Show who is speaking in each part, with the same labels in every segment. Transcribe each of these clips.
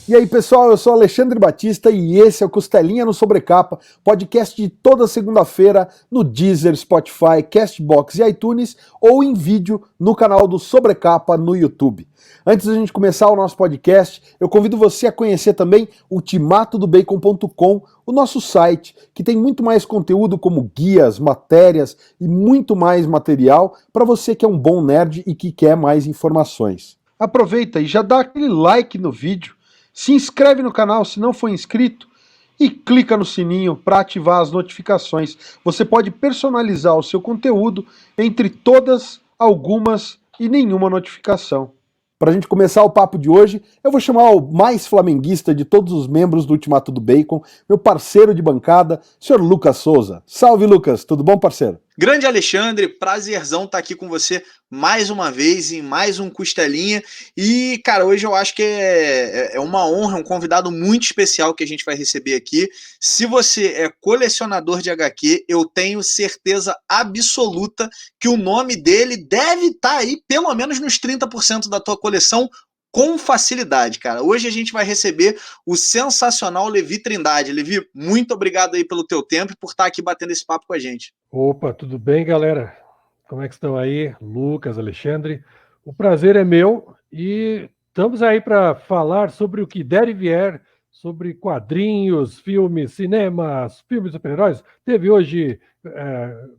Speaker 1: E aí, pessoal, eu sou Alexandre Batista e esse é o Costelinha no Sobrecapa, podcast de toda segunda-feira no Deezer, Spotify, Castbox e iTunes ou em vídeo no canal do Sobrecapa no YouTube. Antes da gente começar o nosso podcast, eu convido você a conhecer também ultimatodobacon.com, o nosso site, que tem muito mais conteúdo como guias, matérias e muito mais material para você que é um bom nerd e que quer mais informações. Aproveita e já dá aquele like no vídeo. Se inscreve no canal se não for inscrito e clica no sininho para ativar as notificações. Você pode personalizar o seu conteúdo entre todas, algumas e nenhuma notificação. Para a gente começar o papo de hoje, eu vou chamar o mais flamenguista de todos os membros do Ultimato do Bacon, meu parceiro de bancada, senhor Lucas Souza. Salve, Lucas, tudo bom, parceiro?
Speaker 2: Grande Alexandre, prazerzão estar aqui com você mais uma vez em mais um Costelinha. E, cara, hoje eu acho que é uma honra, um convidado muito especial que a gente vai receber aqui. Se você é colecionador de HQ, eu tenho certeza absoluta que o nome dele deve estar aí pelo menos nos 30% da tua coleção, com facilidade, cara. Hoje a gente vai receber o sensacional Levi Trindade. Levi, muito obrigado aí pelo teu tempo e por estar aqui batendo esse papo com a gente.
Speaker 3: Opa, tudo bem, galera? Como é que estão aí? Lucas, Alexandre. O prazer é meu e estamos aí para falar sobre o que der e vier, sobre quadrinhos, filmes, cinemas, filmes de super-heróis. Teve hoje,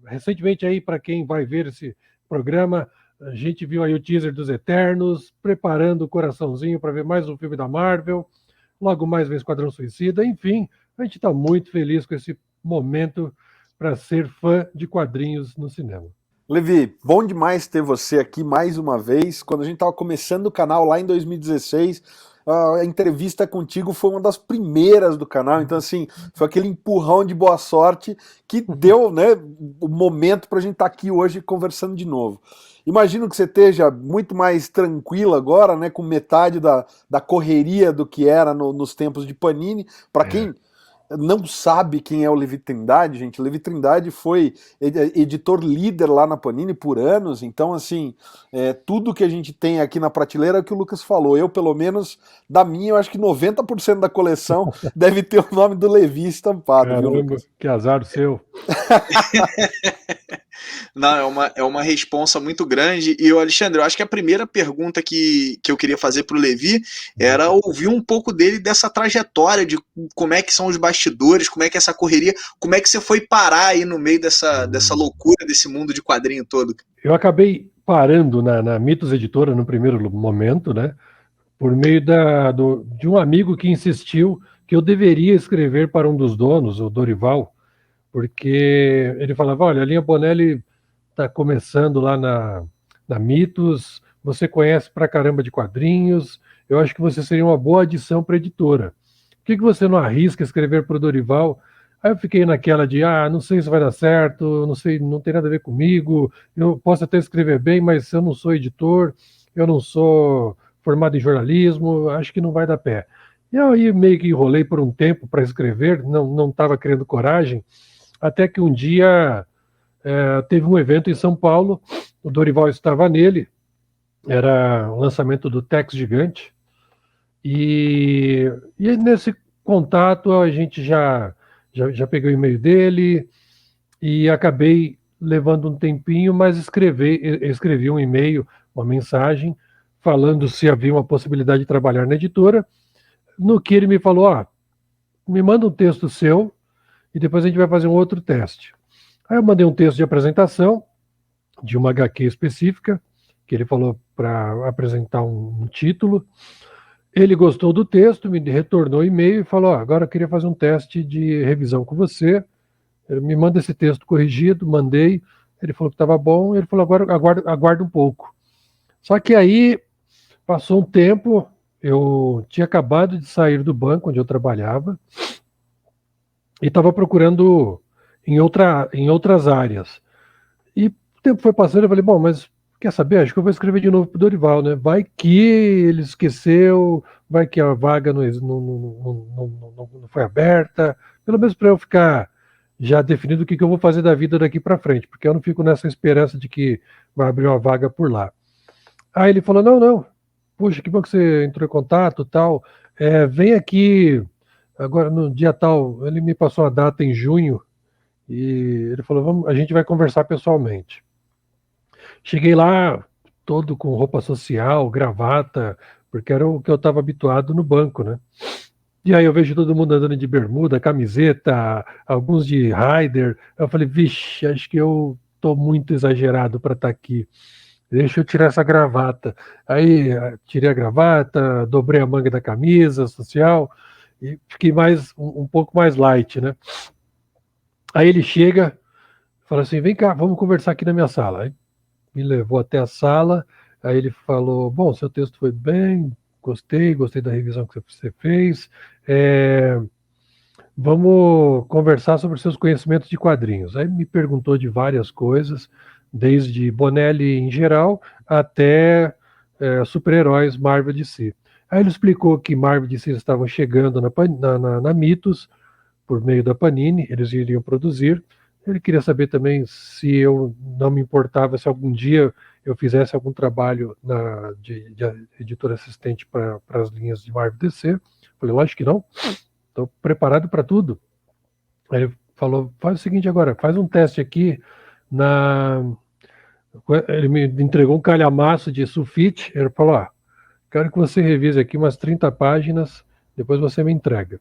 Speaker 3: recentemente aí, para quem vai ver esse programa, a gente viu aí o teaser dos Eternos, preparando o coraçãozinho para ver mais um filme da Marvel, logo mais vem Esquadrão Suicida, enfim, a gente está muito feliz com esse momento para ser fã de quadrinhos no cinema.
Speaker 1: Levi, bom demais ter você aqui mais uma vez. Quando a gente estava começando o canal lá em 2016, a entrevista contigo foi uma das primeiras do canal, então assim, foi aquele empurrão de boa sorte que deu, né, o momento para a gente estar aqui hoje conversando de novo. Imagino que você esteja muito mais tranquilo agora, né, com metade da correria do que era nos tempos de Panini. Para quem não sabe quem é o Levi Trindade, gente, o Levi Trindade foi editor líder lá na Panini por anos, então assim, tudo que a gente tem aqui na prateleira é o que o Lucas falou. Eu, pelo menos, da minha, eu acho que 90% da coleção deve ter o nome do Levi estampado.
Speaker 3: Caramba,
Speaker 1: viu, Lucas?
Speaker 3: que azar o seu.
Speaker 2: Não, é uma responsa muito grande. E, Alexandre, eu acho que a primeira pergunta que eu queria fazer para o Levi era ouvir um pouco dele dessa trajetória, de como é que são os bastidores, como é que é essa correria, como é que você foi parar aí no meio dessa loucura, desse mundo de quadrinho todo.
Speaker 3: Eu acabei parando na Mitos Editora no primeiro momento, né, por meio de um amigo que insistiu que eu deveria escrever para um dos donos, o Dorival, porque ele falava, olha, a linha Bonelli está começando lá na Mitos, você conhece pra caramba de quadrinhos, eu acho que você seria uma boa adição para a editora. Por que você não arrisca escrever para o Dorival? Aí eu fiquei naquela de, não sei se vai dar certo, não sei, não tem nada a ver comigo, eu posso até escrever bem, mas eu não sou editor, eu não sou formado em jornalismo, acho que não vai dar pé. E aí meio que enrolei por um tempo para escrever, não estava criando coragem, até que um dia teve um evento em São Paulo, o Dorival estava nele, era o lançamento do Tex Gigante, e nesse contato a gente já peguei o e-mail dele e acabei levando um tempinho, mas escrevi um e-mail, uma mensagem, falando se havia uma possibilidade de trabalhar na editora, no que ele me falou, me manda um texto seu e depois a gente vai fazer um outro teste. Aí eu mandei um texto de apresentação de uma HQ específica, que ele falou para apresentar um título. Ele gostou do texto, me retornou o e-mail e falou, agora eu queria fazer um teste de revisão com você. Ele me manda esse texto corrigido, mandei. Ele falou que estava bom, ele falou, agora aguarda um pouco. Só que aí, passou um tempo, eu tinha acabado de sair do banco onde eu trabalhava e estava procurando em outras áreas. E o tempo foi passando, eu falei, bom, mas quer saber? Acho que eu vou escrever de novo para o Dorival, né? Vai que ele esqueceu, vai que a vaga não foi aberta, pelo menos para eu ficar já definido o que eu vou fazer da vida daqui para frente, porque eu não fico nessa esperança de que vai abrir uma vaga por lá. Aí ele falou, não, poxa, que bom que você entrou em contato, tal, vem aqui agora no dia tal. Ele me passou a data em junho e ele falou, a gente vai conversar pessoalmente. Cheguei lá todo com roupa social, gravata, porque era o que eu estava habituado no banco, né? E aí eu vejo todo mundo andando de bermuda, camiseta, alguns de rider. Eu falei, vixe, acho que eu tô muito exagerado para estar aqui. Deixa eu tirar essa gravata. Aí tirei a gravata, dobrei a manga da camisa social e fiquei um pouco mais light, né? Aí ele chega, fala assim, vem cá, vamos conversar aqui na minha sala. Aí me levou até a sala, aí ele falou, bom, seu texto foi bem, gostei da revisão que você fez, vamos conversar sobre seus conhecimentos de quadrinhos. Aí me perguntou de várias coisas, desde Bonelli em geral até super-heróis Marvel DC. Aí ele explicou que Marvel DC estavam chegando na Mitos, por meio da Panini, eles iriam produzir. Ele queria saber também se eu não me importava se algum dia eu fizesse algum trabalho de editor assistente para as linhas de Marvel DC. Falei, lógico que não, estou preparado para tudo. Aí ele falou, faz o seguinte agora, faz um teste aqui na... Ele me entregou um calhamaço de sulfite, ele falou, quero que você revise aqui umas 30 páginas, depois você me entrega.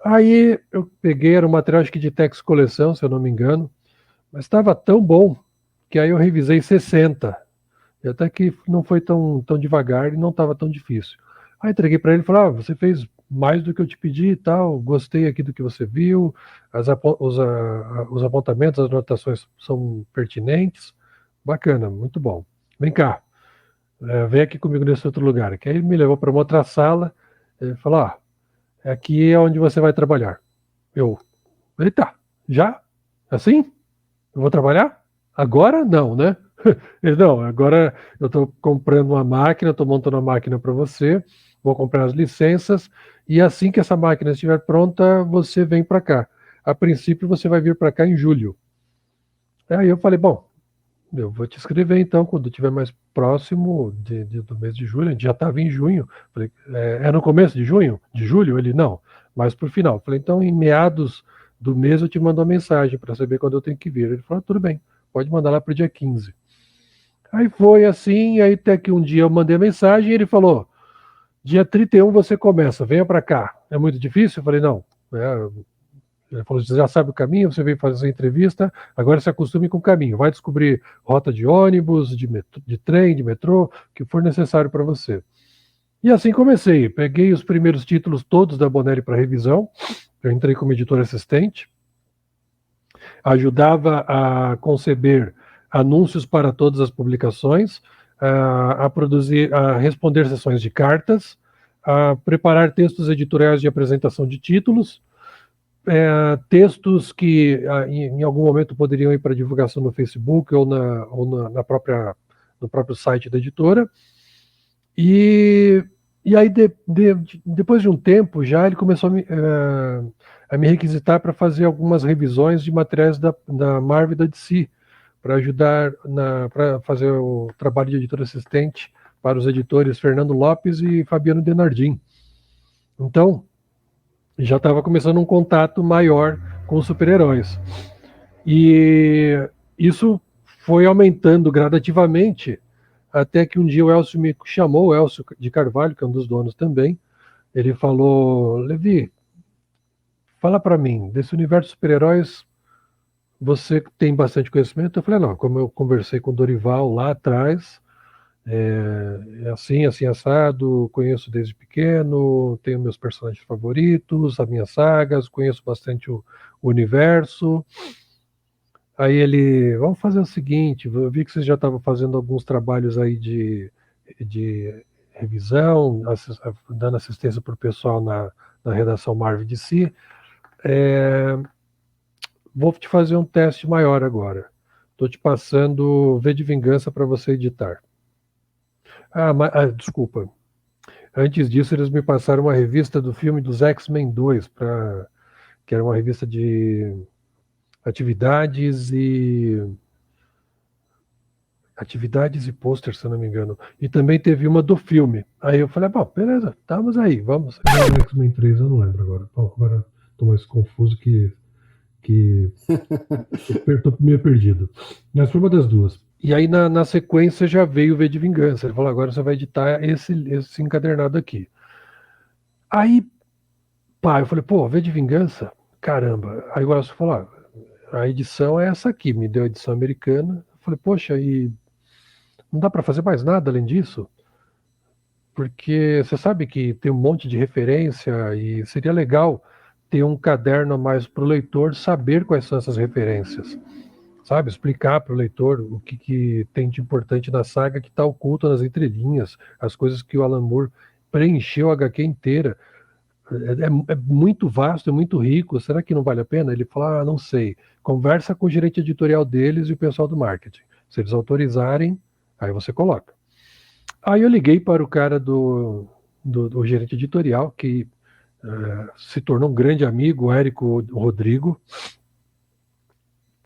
Speaker 3: Aí eu peguei, era um material acho que de Tex Coleção, se eu não me engano, mas estava tão bom que aí eu revisei 60. E até que não foi tão devagar e não estava tão difícil. Aí entreguei para ele e falei, você fez mais do que eu te pedi e tal, gostei aqui do que você viu, os apontamentos, as anotações são pertinentes, bacana, muito bom. Vem cá, vem aqui comigo nesse outro lugar. Que aí ele me levou para uma outra sala, ele falou, aqui é onde você vai trabalhar. Eu, eita, já? Assim? Eu vou trabalhar? Agora não, né? Ele, não, agora eu estou comprando uma máquina, estou montando uma máquina para você, vou comprar as licenças, e assim que essa máquina estiver pronta, você vem para cá. A princípio, você vai vir para cá em julho. Aí eu falei, bom, eu vou te escrever então, quando estiver mais próximo do mês de julho. A gente já estava em junho. Falei, é no começo de junho? De julho? Ele, não, mas por final. Falei, então em meados do mês eu te mando uma mensagem para saber quando eu tenho que vir. Ele falou, tudo bem, pode mandar lá para o dia 15. Aí foi assim, aí até que um dia eu mandei a mensagem e ele falou, dia 31 você começa, venha para cá. É muito difícil? Eu falei, não, ele falou, você já sabe o caminho, você veio fazer a entrevista, agora se acostume com o caminho. Vai descobrir rota de ônibus, de trem, de metrô, o que for necessário para você. E assim comecei. Peguei os primeiros títulos todos da Bonelli para revisão. Eu entrei como editor assistente. Ajudava a conceber anúncios para todas as publicações, a responder sessões de cartas, a preparar textos editoriais de apresentação de títulos, textos que em algum momento poderiam ir para divulgação no Facebook ou no próprio site da editora. E aí, depois de um tempo, já ele começou a me requisitar para fazer algumas revisões de materiais da Marvel e da DC, para ajudar para fazer o trabalho de editor assistente para os editores Fernando Lopes e Fabiano Denardim. Então, já estava começando um contato maior com os super-heróis. E isso foi aumentando gradativamente, até que um dia o Elcio me chamou, o Elcio de Carvalho, que é um dos donos também. Ele falou, Levi, fala para mim, desse universo de super-heróis, você tem bastante conhecimento? Eu falei, não, como eu conversei com o Dorival lá atrás, é assim, assim, assado, conheço desde pequeno, tenho meus personagens favoritos, as minhas sagas, conheço bastante o universo. Aí ele, vamos fazer o seguinte, eu vi que vocês já estavam fazendo alguns trabalhos aí de revisão, dando assistência para o pessoal na redação Marvel DC. Vou te fazer um teste maior agora. Estou te passando V de Vingança para você editar. Desculpa. Antes disso, eles me passaram uma revista do filme dos X-Men 2, que era uma revista de atividades e... Atividades e pôster, se eu não me engano. E também teve uma do filme. Aí eu falei, bom, beleza, estamos aí, vamos. X-Men 3, eu não lembro agora. Bom, agora estou mais confuso que tô meio perdido. Mas foi uma das duas. E aí na sequência já veio o V de Vingança. Ele falou, agora você vai editar esse encadernado aqui. Aí, pá, eu falei, pô, V de Vingança? Caramba. Aí agora você falou, a edição é essa aqui, me deu a edição americana. Eu falei, poxa, e não dá para fazer mais nada além disso? Porque você sabe que tem um monte de referência e seria legal ter um caderno a mais para o leitor saber quais são essas referências, sabe? Explicar para o leitor o que tem de importante na saga que está oculto nas entrelinhas, as coisas que o Alan Moore preencheu a HQ inteira. É muito vasto, é muito rico. Será que não vale a pena? Ele fala, não sei. Conversa com o gerente editorial deles e o pessoal do marketing. Se eles autorizarem, aí você coloca. Aí eu liguei para o cara do gerente editorial, que se tornou um grande amigo, o Érico Rodrigo.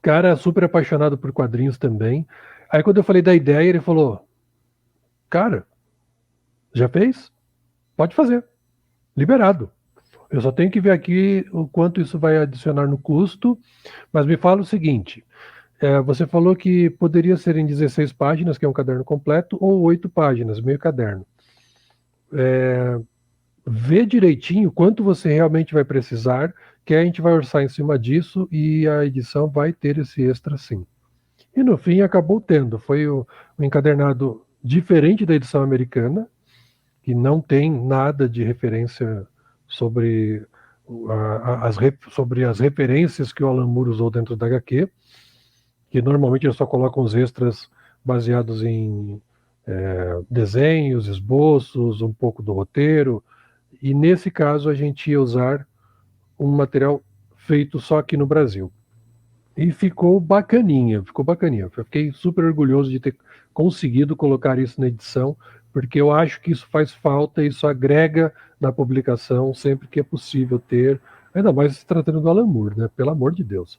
Speaker 3: Cara super apaixonado por quadrinhos também. Aí quando eu falei da ideia, ele falou, cara, já fez? Pode fazer. Liberado. Eu só tenho que ver aqui o quanto isso vai adicionar no custo, mas me fala o seguinte, você falou que poderia ser em 16 páginas, que é um caderno completo, ou 8 páginas, meio caderno. Vê direitinho quanto você realmente vai precisar, que a gente vai orçar em cima disso e a edição vai ter esse extra sim. E no fim acabou tendo, foi um encadernado diferente da edição americana, que não tem nada de referência sobre as referências que o Alan Moore usou dentro da HQ, que normalmente eles só colocam os extras baseados em desenhos, esboços, um pouco do roteiro, e nesse caso a gente ia usar um material feito só aqui no Brasil. E ficou bacaninha, ficou bacaninha. Eu fiquei super orgulhoso de ter conseguido colocar isso na edição, porque eu acho que isso faz falta, isso agrega na publicação sempre que é possível ter, ainda mais se tratando do Alan Moore, né? Pelo amor de Deus.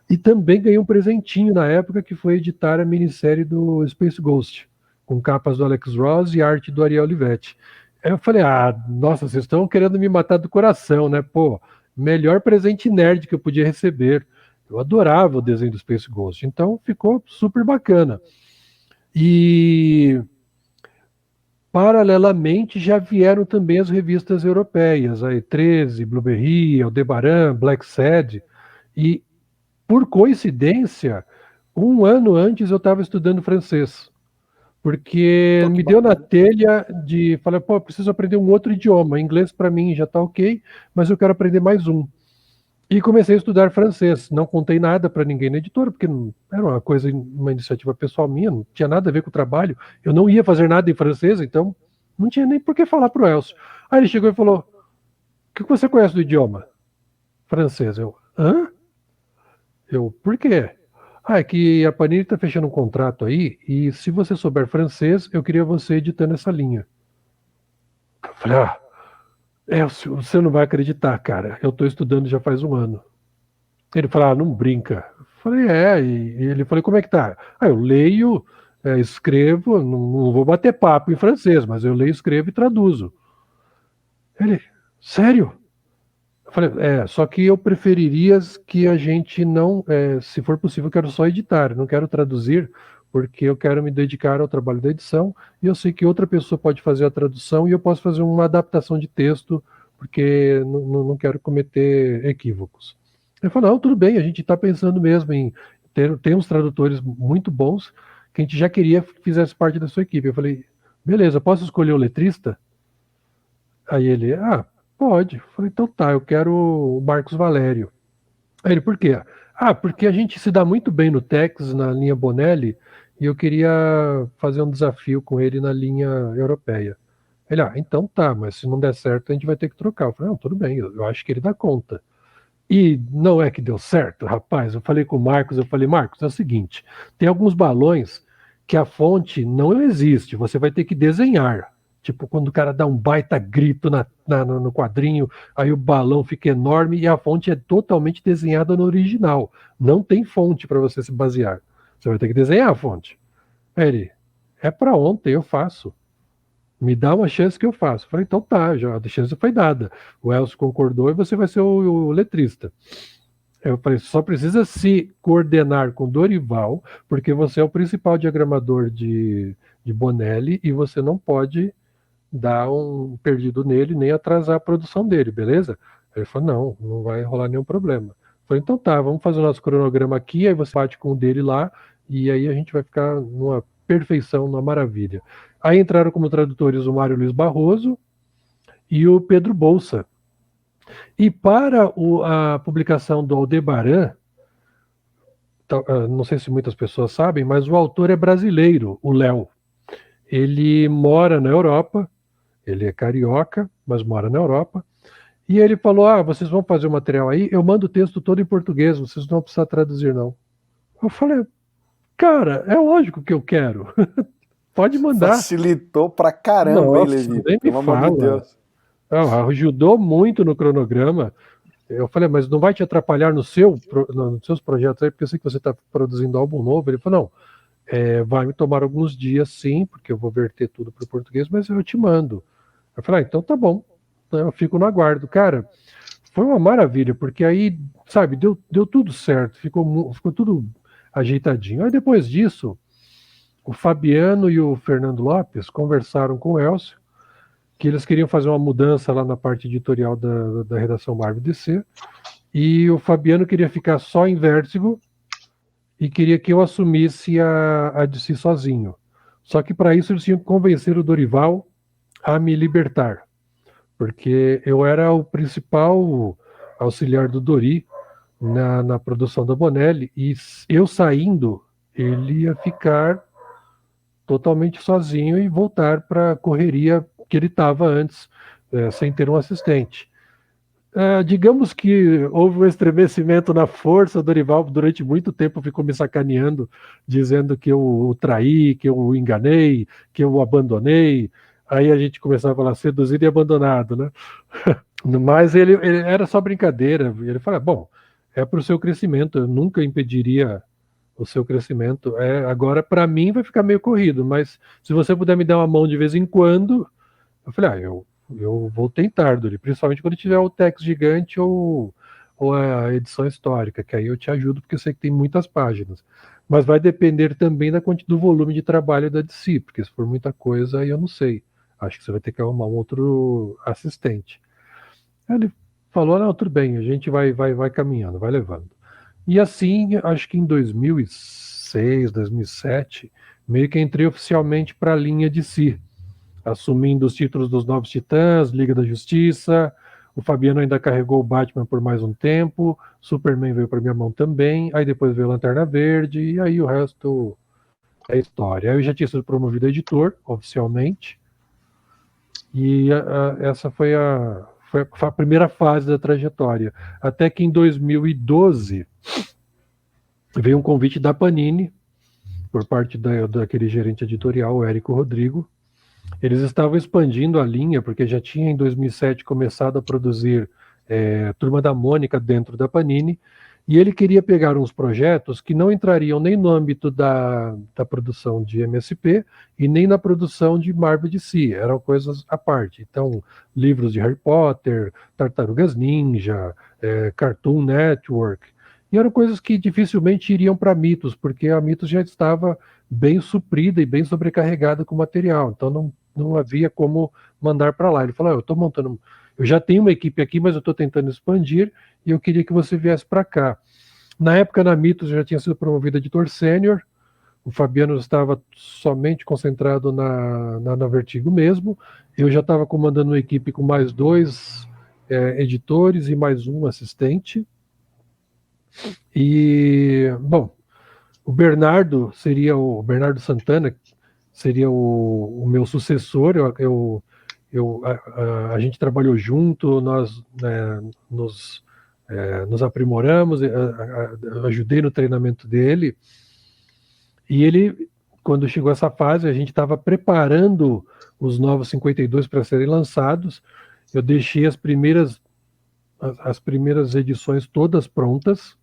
Speaker 3: E também ganhei um presentinho na época que foi editar a minissérie do Space Ghost, com capas do Alex Ross e arte do Ariel Olivetti. Aí eu falei, nossa, vocês estão querendo me matar do coração, né? Pô, melhor presente nerd que eu podia receber. Eu adorava o desenho do Space Ghost, então ficou super bacana. E paralelamente já vieram também as revistas europeias, a E13, Blueberry, Aldebaran, Black Sad, e por coincidência, um ano antes eu estava estudando francês, porque me deu na telha de falar, pô, preciso aprender um outro idioma, inglês para mim já está ok, mas eu quero aprender mais um. E comecei a estudar francês. Não contei nada para ninguém na editora, porque não, era uma iniciativa pessoal minha, não tinha nada a ver com o trabalho. Eu não ia fazer nada em francês, então não tinha nem por que falar para o Elcio. Aí ele chegou e falou, o que você conhece do idioma? Francês. Eu, hã? Por quê? É que a Panini está fechando um contrato aí, e se você souber francês, eu queria você editando essa linha. Eu falei, você não vai acreditar, cara. Eu estou estudando já faz um ano. Ele falou, não brinca. Eu falei, e ele falou, como é que tá? Eu leio, escrevo, não vou bater papo em francês, mas eu leio, escrevo e traduzo. Ele, sério? Eu falei, só que eu preferiria que a gente não, se for possível, eu quero só editar, não quero traduzir, porque eu quero me dedicar ao trabalho da edição, e eu sei que outra pessoa pode fazer a tradução e eu posso fazer uma adaptação de texto, porque não quero cometer equívocos. Ele falou, não, tudo bem, a gente está pensando mesmo em ter uns tradutores muito bons, que a gente já queria que fizesse parte da sua equipe. Eu falei, beleza, posso escolher o letrista? Aí ele, pode. Eu falei, então tá, eu quero o Marcos Valério. Aí ele, por quê? Porque a gente se dá muito bem no Tex, na linha Bonelli, e eu queria fazer um desafio com ele na linha europeia. Ele, então tá, mas se não der certo, a gente vai ter que trocar. Eu falei, não, tudo bem, eu acho que ele dá conta. E não é que deu certo, rapaz. Eu falei com o Marcos, Marcos, é o seguinte, tem alguns balões que a fonte não existe, você vai ter que desenhar. Tipo, quando o cara dá um baita grito no quadrinho, aí o balão fica enorme e a fonte é totalmente desenhada no original. Não tem fonte para você se basear. Você vai ter que desenhar a fonte. Aí ele, é para ontem, eu faço. Me dá uma chance que eu faço. Eu falei, então tá, já, a chance foi dada. O Elcio concordou e você vai ser o letrista. Eu falei, só precisa se coordenar com Dorival, porque você é o principal diagramador de Bonelli e você não pode dar um perdido nele nem atrasar a produção dele, beleza? Ele falou, não vai rolar nenhum problema. Eu falei, então tá, vamos fazer o nosso cronograma aqui, aí você bate com o dele lá e aí a gente vai ficar numa perfeição, numa maravilha. Aí entraram como tradutores o Mário Luiz Barroso e o Pedro Bolsa. E para a publicação do Aldebaran, não sei se muitas pessoas sabem, mas o autor é brasileiro, o Léo. Ele mora na Europa, ele é carioca, mas mora na Europa. E ele falou, vocês vão fazer o material aí, eu mando o texto todo em português, vocês não vão precisar traduzir não. Eu falei, cara, é lógico que eu quero. Pode mandar.
Speaker 1: Facilitou pra caramba, hein, Levi?
Speaker 3: Nem
Speaker 1: Pelo amor de Deus.
Speaker 3: Ajudou muito no cronograma. Eu falei, mas não vai te atrapalhar nos seus projetos aí, porque eu sei que você está produzindo álbum novo. Ele falou, não, vai me tomar alguns dias sim, porque eu vou verter tudo para o português, mas eu te mando. Eu falei, então tá bom, eu fico no aguardo. Cara, foi uma maravilha, porque aí, sabe, deu tudo certo, ficou tudo ajeitadinho. Aí depois disso, o Fabiano e o Fernando Lopes conversaram com o Elcio, que eles queriam fazer uma mudança lá na parte editorial da redação Marvel DC, e o Fabiano queria ficar só em Vértigo e queria que eu assumisse a DC sozinho. Só que para isso eles tinham que convencer o Dorival a me libertar, porque eu era o principal auxiliar do Dori na produção da Bonelli, e eu saindo, ele ia ficar totalmente sozinho e voltar para a correria que ele estava antes, sem ter um assistente. Digamos que houve um estremecimento na força. Dorival durante muito tempo ficou me sacaneando, dizendo que eu o traí, que eu o enganei, que eu o abandonei. Aí a gente começava a falar seduzido e abandonado, né? Mas ele era só brincadeira. Ele falava, bom, é para o seu crescimento, eu nunca impediria o seu crescimento. Agora, para mim, vai ficar meio corrido, mas se você puder me dar uma mão de vez em quando. Eu falei, eu vou tentar, Dori, principalmente quando tiver o Tex Gigante ou a edição histórica, que aí eu te ajudo, porque eu sei que tem muitas páginas. Mas vai depender também do volume de trabalho da DC, porque se for muita coisa, aí eu não sei. Acho que você vai ter que arrumar um outro assistente. Aí ele falou, não, tudo bem, a gente vai caminhando, vai levando. E assim, acho que em 2006, 2007, meio que entrei oficialmente para a linha DC, assumindo os títulos dos Novos Titãs, Liga da Justiça. O Fabiano ainda carregou o Batman por mais um tempo, Superman veio para minha mão também, aí depois veio Lanterna Verde, e aí o resto é história. Aí eu já tinha sido promovido a editor, oficialmente, e essa foi a primeira fase da trajetória. Até que em 2012 veio um convite da Panini, por parte daquele gerente editorial, o Érico Rodrigo. Eles estavam expandindo a linha, porque já tinha em 2007 começado a produzir Turma da Mônica dentro da Panini, e ele queria pegar uns projetos que não entrariam nem no âmbito da produção de MSP e nem na produção de Marvel DC, eram coisas à parte. Então, livros de Harry Potter, Tartarugas Ninja, Cartoon Network, e eram coisas que dificilmente iriam para Mitos, porque a Mitos já estava bem suprida e bem sobrecarregada com material, então não havia como mandar para lá. Ele falou, eu estou montando, eu já tenho uma equipe aqui, mas eu estou tentando expandir e eu queria que você viesse para cá. Na época, na Mitos, eu já tinha sido promovido a editor sênior, o Fabiano estava somente concentrado na Vertigo mesmo, eu já estava comandando uma equipe com mais 2 editores e mais um assistente. E, bom, o Bernardo Santana seria o meu sucessor. A gente trabalhou junto, nós nos aprimoramos, ajudei no treinamento dele, e ele, quando chegou essa fase, a gente estava preparando os novos 52 para serem lançados. Eu deixei as primeiras edições todas prontas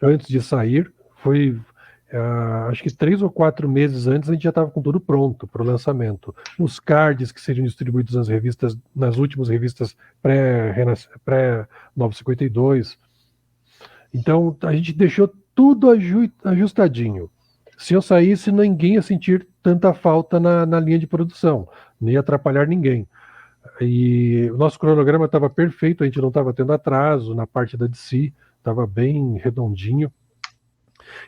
Speaker 3: antes de sair. Acho que 3 ou 4 meses antes a gente já estava com tudo pronto para o lançamento. Os cards que seriam distribuídos nas revistas, nas últimas revistas pré-952. Então a gente deixou tudo ajustadinho. Se eu saísse, ninguém ia sentir tanta falta na linha de produção, não ia atrapalhar ninguém. E o nosso cronograma estava perfeito, a gente não estava tendo atraso na parte da DC, estava bem redondinho.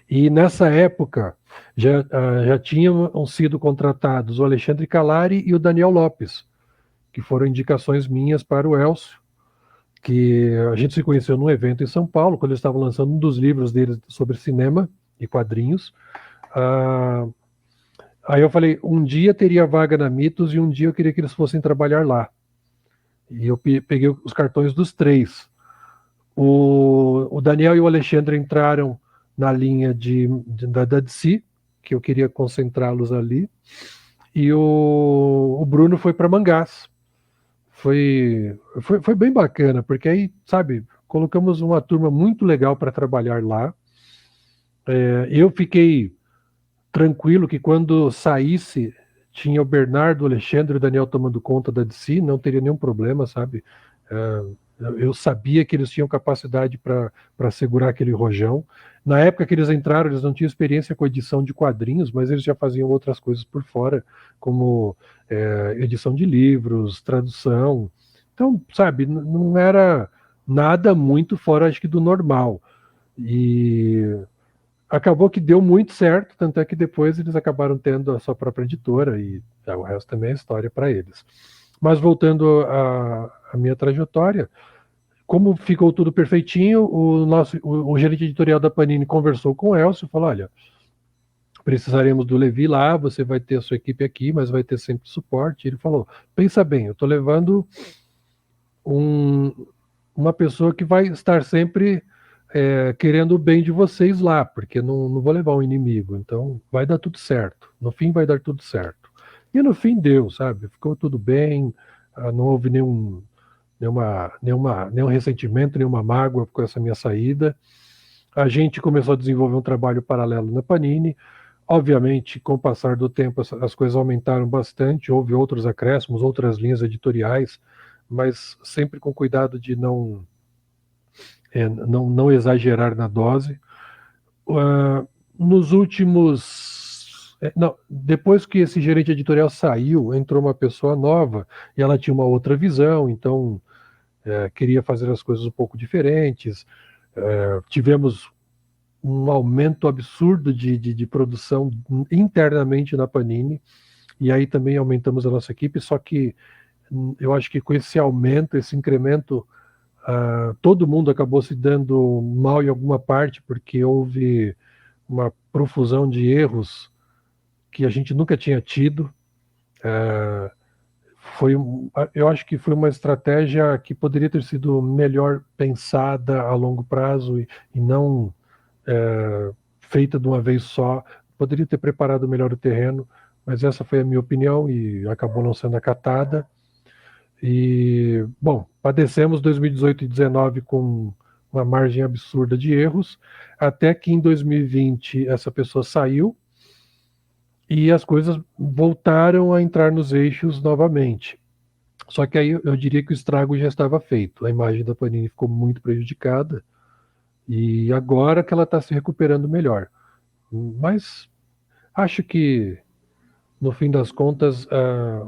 Speaker 3: E nessa época já tinham sido contratados o Alexandre Calari e o Daniel Lopes, que foram indicações minhas para o Elcio, que a gente se conheceu num evento em São Paulo, quando eles estavam lançando um dos livros deles sobre cinema e quadrinhos. Aí eu falei, um dia teria vaga na Mitos e um dia eu queria que eles fossem trabalhar lá. E eu peguei os cartões dos 3. O Daniel e o Alexandre entraram na linha da DC, que eu queria concentrá-los ali, e o Bruno foi para Mangás. Foi bem bacana, porque aí, sabe, colocamos uma turma muito legal para trabalhar lá. Eu fiquei tranquilo que quando saísse, tinha o Bernardo, o Alexandre e o Daniel tomando conta da DC, não teria nenhum problema, sabe? Eu sabia que eles tinham capacidade para segurar aquele rojão. Na época que eles entraram, eles não tinham experiência com edição de quadrinhos, mas eles já faziam outras coisas por fora, como edição de livros, tradução. Então, sabe, não era nada muito fora, acho que, do normal. E acabou que deu muito certo, tanto é que depois eles acabaram tendo a sua própria editora, e o resto também é história para eles. Mas voltando à minha trajetória, como ficou tudo perfeitinho, o gerente editorial da Panini conversou com o Elcio e falou, olha, precisaremos do Levi lá, você vai ter a sua equipe aqui, mas vai ter sempre suporte. Ele falou, pensa bem, eu estou levando uma pessoa que vai estar sempre querendo o bem de vocês lá, porque não vou levar um inimigo, então vai dar tudo certo, no fim vai dar tudo certo. E no fim deu, sabe, ficou tudo bem, não houve nenhum ressentimento, nenhuma mágoa com essa minha saída. A gente começou a desenvolver um trabalho paralelo na Panini. Obviamente, com o passar do tempo, as coisas aumentaram bastante, houve outros acréscimos, outras linhas editoriais, mas sempre com cuidado de não exagerar na dose. Nos últimos... depois que esse gerente editorial saiu, entrou uma pessoa nova e ela tinha uma outra visão, então queria fazer as coisas um pouco diferentes. Tivemos um aumento absurdo de produção internamente na Panini, e aí também aumentamos a nossa equipe, só que eu acho que com esse aumento, esse incremento, todo mundo acabou se dando mal em alguma parte, porque houve uma profusão de erros que a gente nunca tinha tido. Eu acho que foi uma estratégia que poderia ter sido melhor pensada a longo prazo e não feita de uma vez só. Poderia ter preparado melhor o terreno, mas essa foi a minha opinião e acabou não sendo acatada. E, bom, padecemos 2018 e 2019 com uma margem absurda de erros, até que em 2020 essa pessoa saiu e as coisas voltaram a entrar nos eixos novamente. Só que aí eu diria que o estrago já estava feito. A imagem da Panini ficou muito prejudicada e agora que ela está se recuperando melhor. Mas acho que, no fim das contas,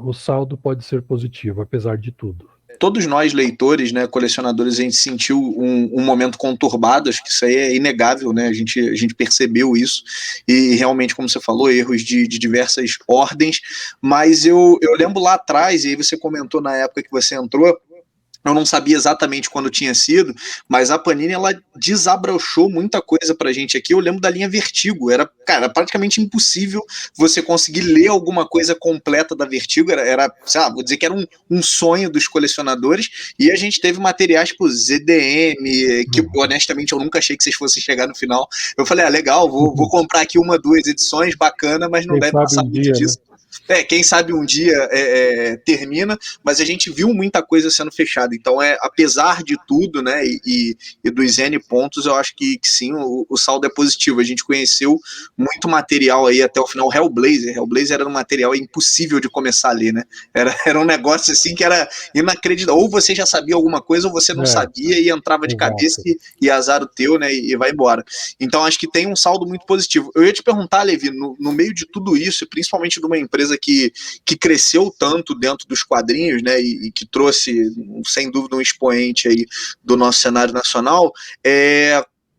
Speaker 3: o saldo pode ser positivo, apesar de tudo.
Speaker 2: Todos nós, leitores, né, colecionadores, a gente sentiu um momento conturbado, acho que isso aí é inegável, né, a gente percebeu isso, e realmente, como você falou, erros de diversas ordens, mas eu lembro lá atrás, e aí você comentou na época que você entrou, eu não sabia exatamente quando tinha sido, mas a Panini, ela desabrochou muita coisa pra gente aqui. Eu lembro da linha Vertigo, era praticamente impossível você conseguir ler alguma coisa completa da Vertigo, era sei lá, vou dizer que era um sonho dos colecionadores, e a gente teve materiais tipo ZDM, que honestamente eu nunca achei que vocês fossem chegar no final. Eu falei, legal, vou comprar aqui 1, 2 edições, bacana, mas não deve passar muito disso. Quem sabe um dia termina, mas a gente viu muita coisa sendo fechada. Então, apesar de tudo, né, e dos N pontos, eu acho que sim, o saldo é positivo. A gente conheceu muito material aí até o final. Hellblazer era um material impossível de começar a ler, né? Era um negócio assim que era inacreditável. Ou você já sabia alguma coisa, ou você não sabia e entrava de cabeça e azar o teu, né, e vai embora. Então, acho que tem um saldo muito positivo. Eu ia te perguntar, Levi, no meio de tudo isso, e principalmente de uma empresa que cresceu tanto dentro dos quadrinhos, né, e que trouxe, sem dúvida, um expoente aí do nosso cenário nacional, o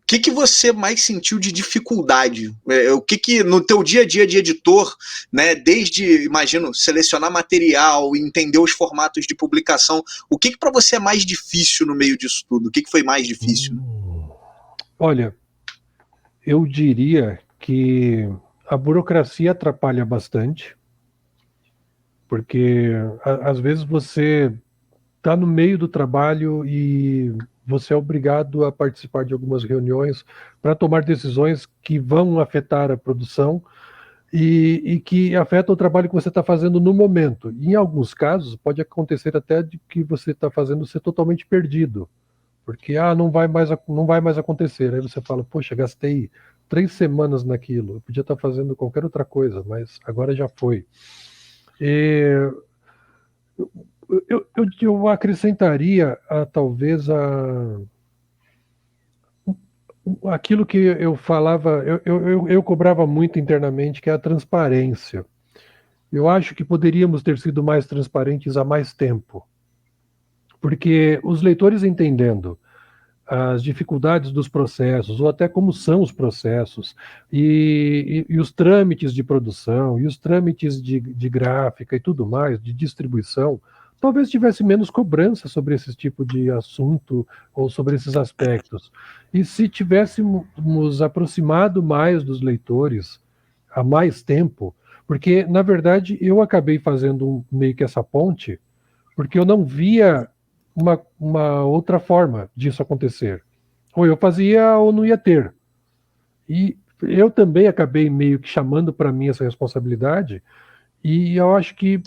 Speaker 2: que você mais sentiu de dificuldade? O que no teu dia a dia de editor, né, desde, imagino, selecionar material, entender os formatos de publicação, o que para você é mais difícil no meio disso tudo? O que foi mais difícil?
Speaker 3: Olha, eu diria que a burocracia atrapalha bastante, porque às vezes você está no meio do trabalho e você é obrigado a participar de algumas reuniões para tomar decisões que vão afetar a produção e que afetam o trabalho que você está fazendo no momento. E, em alguns casos, pode acontecer até de que você está fazendo ser totalmente perdido, porque não vai mais acontecer. Aí você fala, poxa, gastei 3 semanas naquilo, eu podia estar fazendo qualquer outra coisa, mas agora já foi. Eu acrescentaria talvez aquilo que eu falava, eu cobrava muito internamente, que é a transparência. Eu acho que poderíamos ter sido mais transparentes há mais tempo, porque os leitores entendendo as dificuldades dos processos, ou até como são os processos, e os trâmites de produção, e os trâmites de gráfica e tudo mais, de distribuição, talvez tivesse menos cobrança sobre esse tipo de assunto ou sobre esses aspectos. E se tivéssemos aproximado mais dos leitores há mais tempo, porque, na verdade, eu acabei fazendo meio que essa ponte, porque eu não via uma outra forma disso acontecer. Ou eu fazia ou não ia ter. E eu também acabei meio que chamando para mim essa responsabilidade, e eu acho que,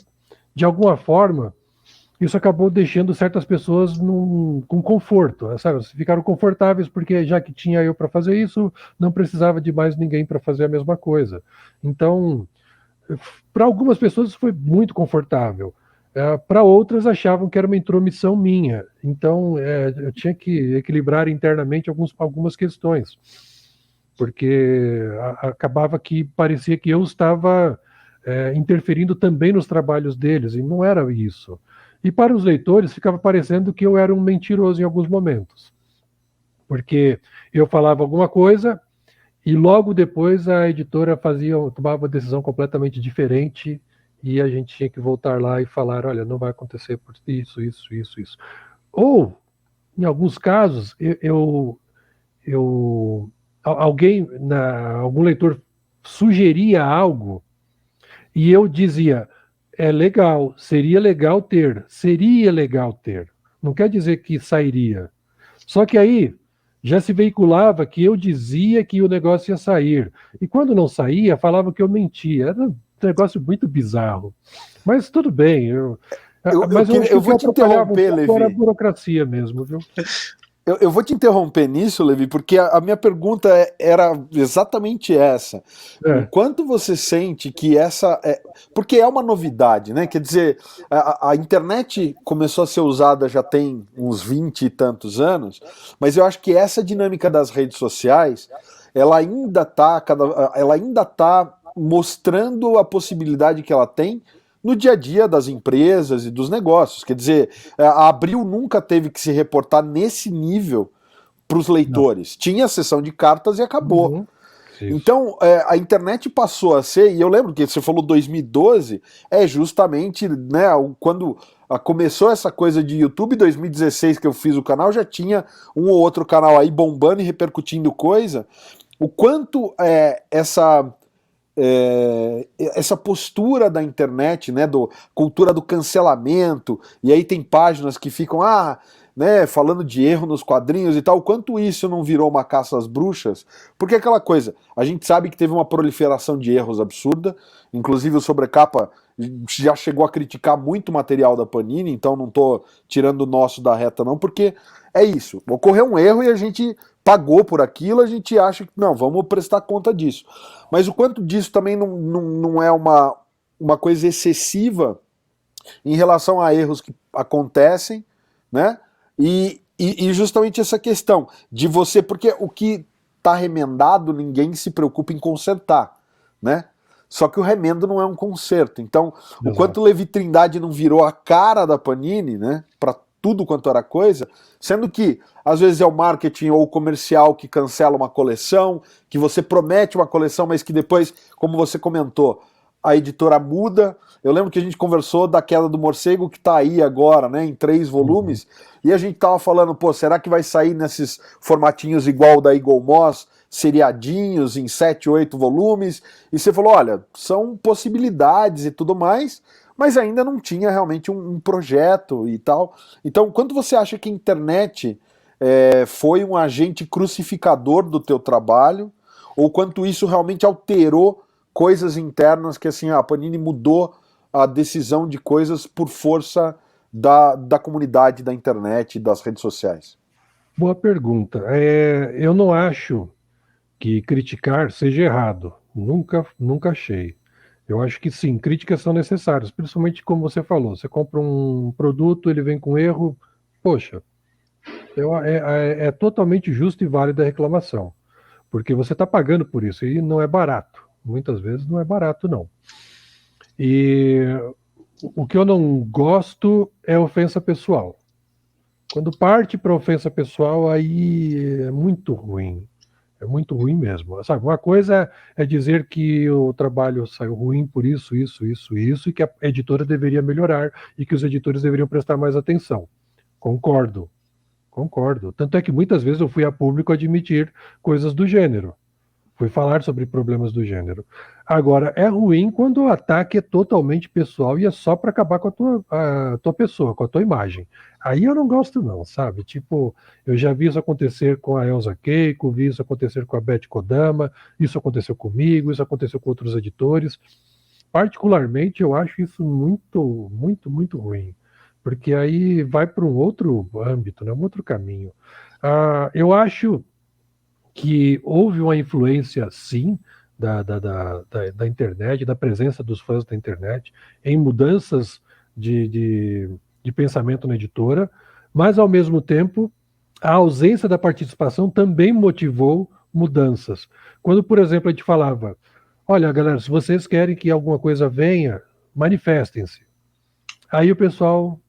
Speaker 3: de alguma forma, isso acabou deixando certas pessoas com conforto, sabe? Ficaram confortáveis porque já que tinha eu para fazer isso, não precisava de mais ninguém para fazer a mesma coisa. Então, para algumas pessoas isso foi muito confortável. Para outras achavam que era uma intromissão minha. Então, eu tinha que equilibrar internamente algumas questões, porque acabava que parecia que eu estava interferindo também nos trabalhos deles, e não era isso. E para os leitores ficava parecendo que eu era um mentiroso em alguns momentos, porque eu falava alguma coisa e logo depois a editora tomava uma decisão completamente diferente e a gente tinha que voltar lá e falar, olha, não vai acontecer por isso. Ou, em alguns casos, algum leitor sugeria algo e eu dizia, seria legal ter. Não quer dizer que sairia. Só que aí já se veiculava que eu dizia que o negócio ia sair. E quando não saía, falava que eu mentia. Era um negócio muito bizarro. Mas tudo bem. Mas eu
Speaker 1: vou te interromper, Levi.
Speaker 3: Era a burocracia mesmo, viu?
Speaker 1: Eu vou te interromper nisso, Levi, porque a minha pergunta era exatamente essa. O quanto você sente que essa... porque é uma novidade, né? Quer dizer, a internet começou a ser usada já tem uns 20 e tantos anos, mas eu acho que essa dinâmica das redes sociais, ela ainda está mostrando a possibilidade que ela tem no dia a dia das empresas e dos negócios. Quer dizer, a Abril nunca teve que se reportar nesse nível para os leitores. Não. Tinha a sessão de cartas e acabou.
Speaker 3: Uhum.
Speaker 1: Então, a internet passou a ser, e eu lembro que você falou 2012, justamente, né, quando começou essa coisa de YouTube, 2016 que eu fiz o canal, já tinha um ou outro canal aí bombando e repercutindo coisa. O quanto essa postura da internet, né, cultura do cancelamento, e aí tem páginas que ficam, né, falando de erro nos quadrinhos e tal, quanto isso não virou uma caça às bruxas? Porque é aquela coisa, a gente sabe que teve uma proliferação de erros absurda, inclusive o Sobrecapa já chegou a criticar muito material da Panini, então não tô tirando o nosso da reta não, porque é isso, ocorreu um erro e a gente pagou por aquilo, a gente acha que não, vamos prestar conta disso. Mas o quanto disso também não é uma coisa excessiva em relação a erros que acontecem, né? E justamente essa questão de você, porque o que está remendado ninguém se preocupa em consertar, né? Só que o remendo não é um conserto. Então, o quanto o Levi Trindade não virou a cara da Panini, né? Para tudo quanto era coisa, sendo que às vezes é o marketing ou o comercial que cancela uma coleção, que você promete uma coleção, mas que depois, como você comentou, a editora muda. Eu lembro que a gente conversou da Queda do Morcego, que tá aí agora, né, em 3 volumes, e a gente tava falando, pô, será que vai sair nesses formatinhos igual da Eagle Moss, seriadinhos, em 7, 8 volumes? E você falou, olha, são possibilidades e tudo mais, mas ainda não tinha realmente um projeto e tal. Então, quando você acha que a internet foi um agente crucificador do teu trabalho, ou quanto isso realmente alterou coisas internas que assim, a Panini mudou a decisão de coisas por força da comunidade, da internet e das redes sociais?
Speaker 3: Boa pergunta. Eu não acho que criticar seja errado. Nunca achei. Eu acho que sim, críticas são necessárias, principalmente como você falou. Você compra um produto, ele vem com erro, poxa, é totalmente justo e válida a reclamação, porque você está pagando por isso e não é barato. Muitas vezes não é barato, não. E o que eu não gosto é ofensa pessoal. Quando parte para ofensa pessoal, aí é muito ruim. É muito ruim mesmo. Sabe, uma coisa é dizer que o trabalho saiu ruim por isso, e que a editora deveria melhorar e que os editores deveriam prestar mais atenção. Concordo. Tanto é que muitas vezes eu fui a público admitir coisas do gênero. Fui falar sobre problemas do gênero. Agora, é ruim quando o ataque é totalmente pessoal e é só para acabar com a tua pessoa, com a tua imagem. Aí eu não gosto não, sabe? Tipo, eu já vi isso acontecer com a Elsa Keiko, vi isso acontecer com a Beth Kodama, isso aconteceu comigo, isso aconteceu com outros editores. Particularmente, eu acho isso muito, muito, muito ruim. Porque aí vai para um outro âmbito, né? Um outro caminho. Eu acho que houve uma influência, sim, da internet, da presença dos fãs da internet, em mudanças de pensamento na editora, mas, ao mesmo tempo, a ausência da participação também motivou mudanças. Quando, por exemplo, a gente falava, olha, galera, se vocês querem que alguma coisa venha, manifestem-se. Aí o pessoal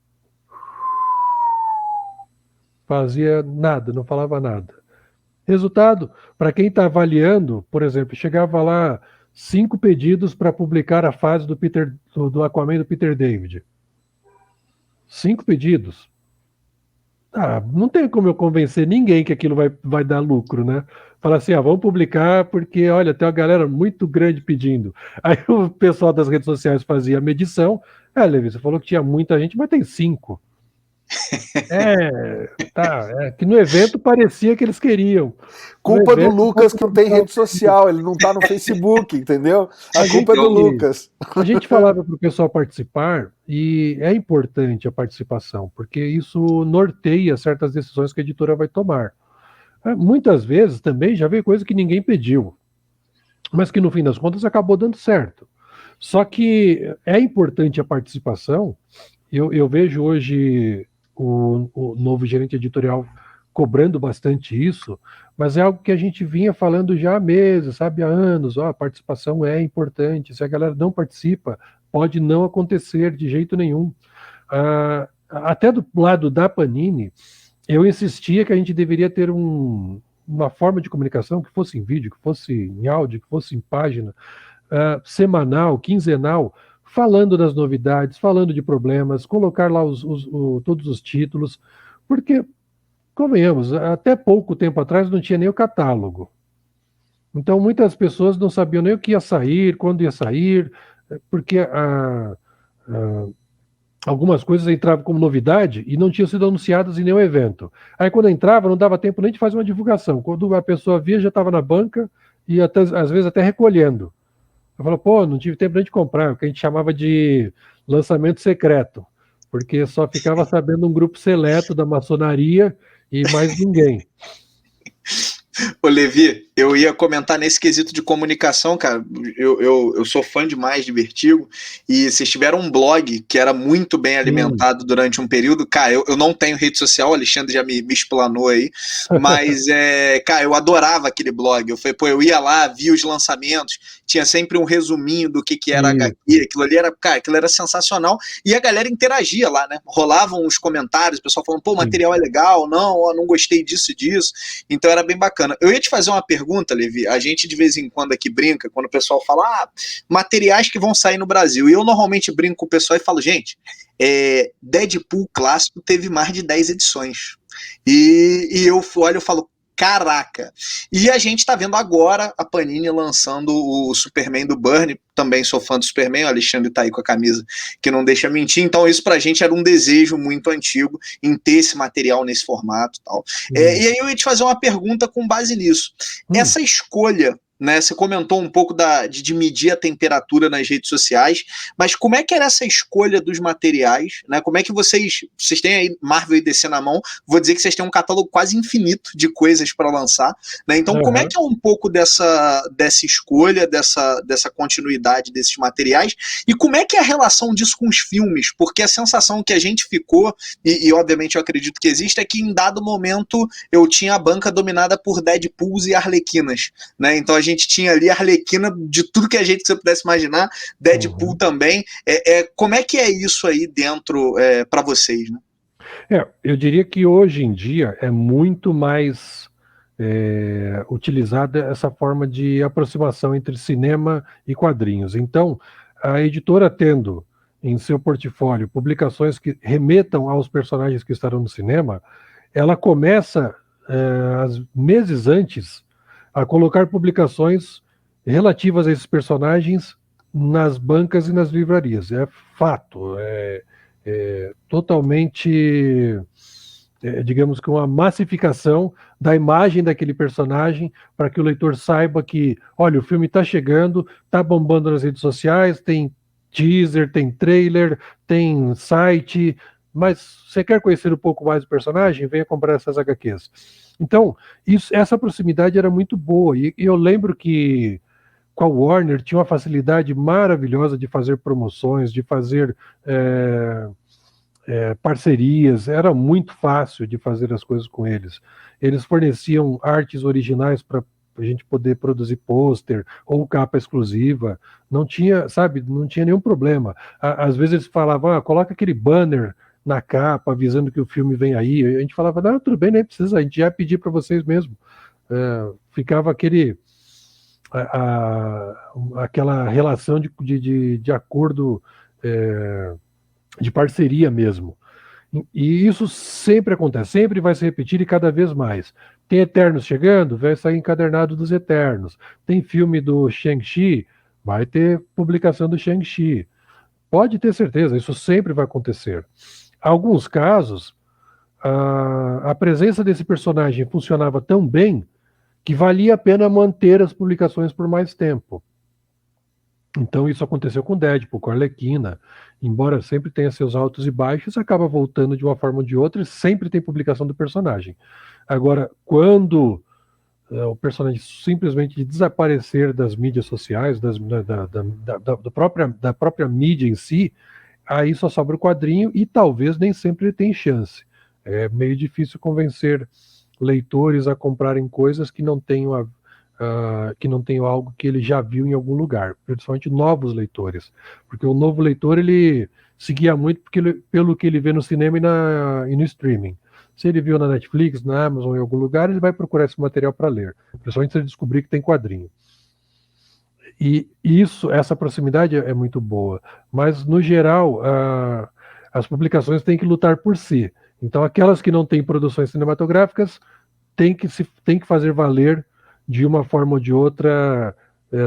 Speaker 3: fazia nada, não falava nada. Resultado, para quem está avaliando, por exemplo, chegava lá 5 pedidos para publicar a fase do Aquaman do Peter David. 5 pedidos. Não tem como eu convencer ninguém que aquilo vai dar lucro, né? Falar assim, vamos publicar porque, olha, tem uma galera muito grande pedindo. Aí o pessoal das redes sociais fazia a medição. Levi, você falou que tinha muita gente, mas tem 5. Que no evento parecia que eles queriam.
Speaker 1: Culpa do Lucas que não tem rede social, ele não tá no Facebook, entendeu? A culpa é do Lucas.
Speaker 3: A gente falava para o pessoal participar, e é importante a participação, porque isso norteia certas decisões que a editora vai tomar. Muitas vezes também já veio coisa que ninguém pediu, mas que no fim das contas acabou dando certo. Só que é importante a participação. Eu vejo hoje o novo gerente editorial cobrando bastante isso, mas é algo que a gente vinha falando já há meses, sabe, há anos. A participação é importante. Se a galera não participa, pode não acontecer de jeito nenhum. Até do lado da Panini, eu insistia que a gente deveria ter uma forma de comunicação que fosse em vídeo, que fosse em áudio, que fosse em página, semanal, quinzenal, falando das novidades, falando de problemas, colocar lá todos os títulos, porque, convenhamos, até pouco tempo atrás não tinha nem o catálogo. Então, muitas pessoas não sabiam nem o que ia sair, quando ia sair, porque algumas coisas entravam como novidade e não tinham sido anunciadas em nenhum evento. Aí, quando entrava, não dava tempo nem de fazer uma divulgação. Quando a pessoa via, já estava na banca e até, às vezes até recolhendo. Eu falo, pô, não tive tempo nem de comprar, o que a gente chamava de lançamento secreto, porque só ficava sabendo um grupo seleto da maçonaria e mais ninguém.
Speaker 2: Ô, Levi, eu ia comentar nesse quesito de comunicação, cara. Eu sou fã demais de Vertigo. E vocês tiveram um blog que era muito bem alimentado durante um período. Cara, eu não tenho rede social, o Alexandre já me explanou aí. Mas, cara, eu adorava aquele blog. Eu ia lá, via os lançamentos, tinha sempre um resuminho do que era HQ. Aquilo ali era, cara, aquilo era sensacional. E a galera interagia lá, né? Rolavam os comentários, o pessoal falando, pô, o material é legal, não gostei disso e disso. Então era bem bacana. Eu ia te fazer uma pergunta, Levi. A gente de vez em quando aqui brinca, quando o pessoal fala materiais que vão sair no Brasil. E eu normalmente brinco com o pessoal e falo, gente, Deadpool clássico teve mais de 10 edições. E eu olho e falo, caraca! E a gente tá vendo agora a Panini lançando o Superman do Byrne. Também sou fã do Superman, o Alexandre tá aí com a camisa que não deixa mentir. Então isso pra gente era um desejo muito antigo em ter esse material nesse formato e tal. E aí eu ia te fazer uma pergunta com base nisso. Essa escolha, né, você comentou um pouco de medir a temperatura nas redes sociais, mas como é que era essa escolha dos materiais, né? Como é que vocês têm aí Marvel e DC na mão, vou dizer que vocês têm um catálogo quase infinito de coisas para lançar, né? Então como é que é um pouco dessa escolha, dessa continuidade desses materiais, e como é que é a relação disso com os filmes? Porque a sensação que a gente ficou, e obviamente eu acredito que existe, é que em dado momento eu tinha a banca dominada por Deadpools e Arlequinas, né? Então a gente tinha ali a Arlequina de tudo que você pudesse imaginar, Deadpool também. Como é que é isso aí dentro para vocês, né?
Speaker 3: Eu diria que hoje em dia é muito mais utilizada essa forma de aproximação entre cinema e quadrinhos. Então, a editora tendo em seu portfólio publicações que remetam aos personagens que estarão no cinema, ela começa, meses antes, a colocar publicações relativas a esses personagens nas bancas e nas livrarias. É fato, totalmente, digamos que uma massificação da imagem daquele personagem para que o leitor saiba que, olha, o filme está chegando, está bombando nas redes sociais, tem teaser, tem trailer, tem site, mas você quer conhecer um pouco mais do personagem? Venha comprar essas HQs. Então, essa proximidade era muito boa. E eu lembro que com a Warner tinha uma facilidade maravilhosa de fazer promoções, de fazer parcerias. Era muito fácil de fazer as coisas com eles. Eles forneciam artes originais para a gente poder produzir pôster ou capa exclusiva. Não tinha, não tinha nenhum problema. Às vezes eles falavam, coloca aquele banner na capa, avisando que o filme vem aí. A gente falava, não, tudo bem, nem precisa, a gente já pediu para vocês mesmo. Ficava aquela relação de acordo, de parceria mesmo. E isso sempre acontece, sempre vai se repetir e cada vez mais. Tem Eternos chegando, vai sair encadernado dos Eternos. Tem filme do Shang-Chi, vai ter publicação do Shang-Chi. Pode ter certeza, isso sempre vai acontecer. Alguns casos, a presença desse personagem funcionava tão bem que valia a pena manter as publicações por mais tempo. Então isso aconteceu com Deadpool, com Arlequina. Embora sempre tenha seus altos e baixos, acaba voltando de uma forma ou de outra e sempre tem publicação do personagem. Agora, quando o personagem simplesmente desaparecer das mídias sociais, da própria mídia em si, aí só sobra o quadrinho e talvez nem sempre ele tem chance. É meio difícil convencer leitores a comprarem coisas que não tenham algo que ele já viu em algum lugar, principalmente novos leitores, porque o novo leitor ele se guia muito pelo que ele vê no cinema e no streaming. Se ele viu na Netflix, na Amazon, em algum lugar, ele vai procurar esse material para ler, principalmente se ele descobrir que tem quadrinho. E essa proximidade é muito boa, mas no geral as publicações têm que lutar por si. Então aquelas que não têm produções cinematográficas têm que fazer valer de uma forma ou de outra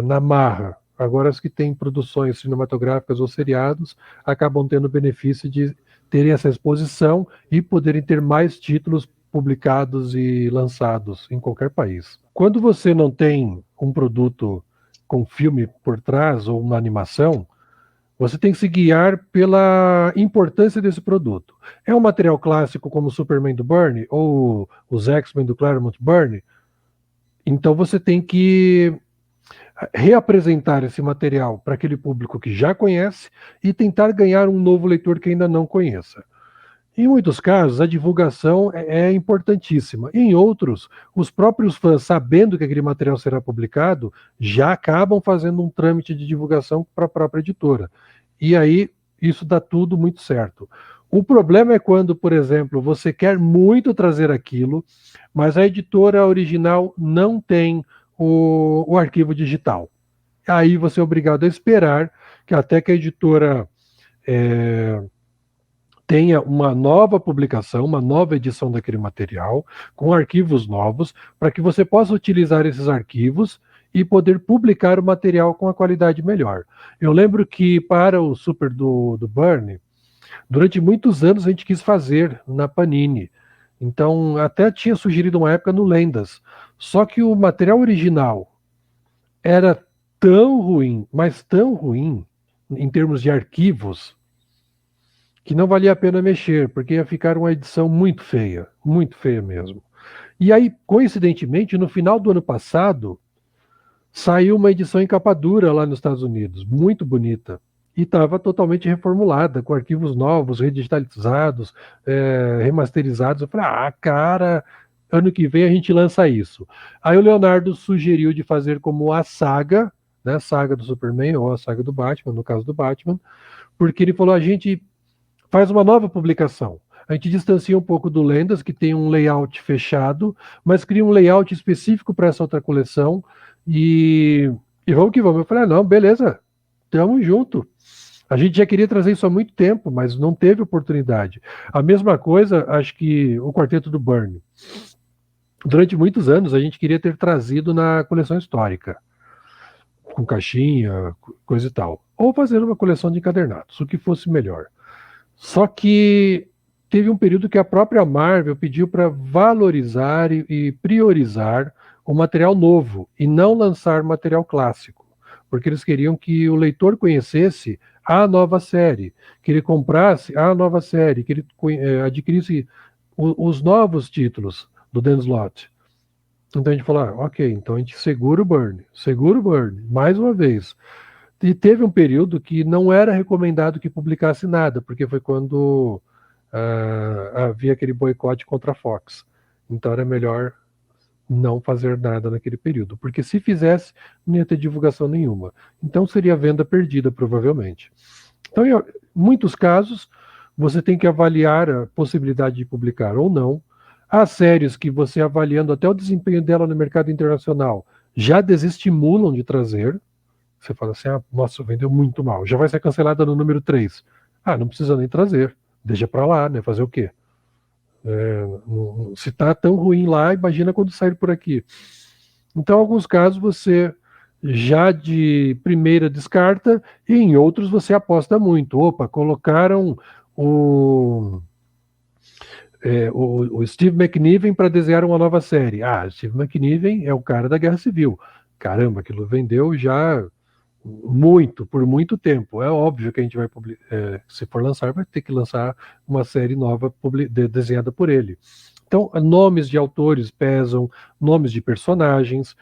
Speaker 3: na marra. Agora, as que têm produções cinematográficas ou seriados acabam tendo o benefício de terem essa exposição e poderem ter mais títulos publicados e lançados em qualquer país. Quando você não tem um produto com filme por trás ou uma animação, você tem que se guiar pela importância desse produto. É um material clássico como o Superman do Byrne ou os X-Men do Claremont Byrne, então você tem que reapresentar esse material para aquele público que já conhece e tentar ganhar um novo leitor que ainda não conheça. Em muitos casos, a divulgação é importantíssima. Em outros, os próprios fãs, sabendo que aquele material será publicado, já acabam fazendo um trâmite de divulgação para a própria editora. E aí, isso dá tudo muito certo. O problema é quando, por exemplo, você quer muito trazer aquilo, mas a editora original não tem o arquivo digital. Aí você é obrigado a esperar que até que a editora tenha uma nova publicação, uma nova edição daquele material, com arquivos novos, para que você possa utilizar esses arquivos e poder publicar o material com a qualidade melhor. Eu lembro que para o Super do Byrne, durante muitos anos a gente quis fazer na Panini. Então, até tinha sugerido uma época no Lendas. Só que o material original era tão ruim, mas tão ruim, em termos de arquivos, que não valia a pena mexer, porque ia ficar uma edição muito feia mesmo. E aí, coincidentemente, no final do ano passado, saiu uma edição em capa dura lá nos Estados Unidos, muito bonita, e estava totalmente reformulada, com arquivos novos, redigitalizados, remasterizados. Eu falei, cara, ano que vem a gente lança isso. Aí o Leonardo sugeriu de fazer como a saga, né, a saga do Superman, ou a saga do Batman, no caso do Batman, porque ele falou, a gente faz uma nova publicação. A gente distancia um pouco do Lendas, que tem um layout fechado, mas cria um layout específico para essa outra coleção, e vamos que vamos. Eu falei, não, beleza, tamo junto. A gente já queria trazer isso há muito tempo, mas não teve oportunidade. A mesma coisa, acho que o Quarteto do Byrne. Durante muitos anos, a gente queria ter trazido na coleção histórica, com caixinha, coisa e tal. Ou fazer uma coleção de encadernados, o que fosse melhor. Só que teve um período que a própria Marvel pediu para valorizar e priorizar o material novo e não lançar material clássico, porque eles queriam que o leitor conhecesse a nova série, que ele comprasse a nova série, que ele adquirisse os novos títulos do Dan Slott. Então a gente falou, ok, então a gente segura o Byrne, mais uma vez. E teve um período que não era recomendado que publicasse nada, porque foi quando havia aquele boicote contra a Fox. Então era melhor não fazer nada naquele período, porque se fizesse, não ia ter divulgação nenhuma. Então seria venda perdida, provavelmente. Então, em muitos casos, você tem que avaliar a possibilidade de publicar ou não. Há séries que você, avaliando até o desempenho dela no mercado internacional, já desestimulam de trazer. Você fala assim, nossa, vendeu muito mal, já vai ser cancelada no número 3. Não precisa nem trazer, deixa pra lá, né? Fazer o quê? Se tá tão ruim lá, imagina quando sair por aqui. Então, em alguns casos, você já de primeira descarta, e em outros você aposta muito. Opa, colocaram o Steve McNiven para desenhar uma nova série. Steve McNiven é o cara da Guerra Civil. Caramba, aquilo vendeu já por muito tempo. É óbvio que a gente vai se for lançar, vai ter que lançar uma série nova desenhada por ele. Então, nomes de autores pesam, nomes de personagens.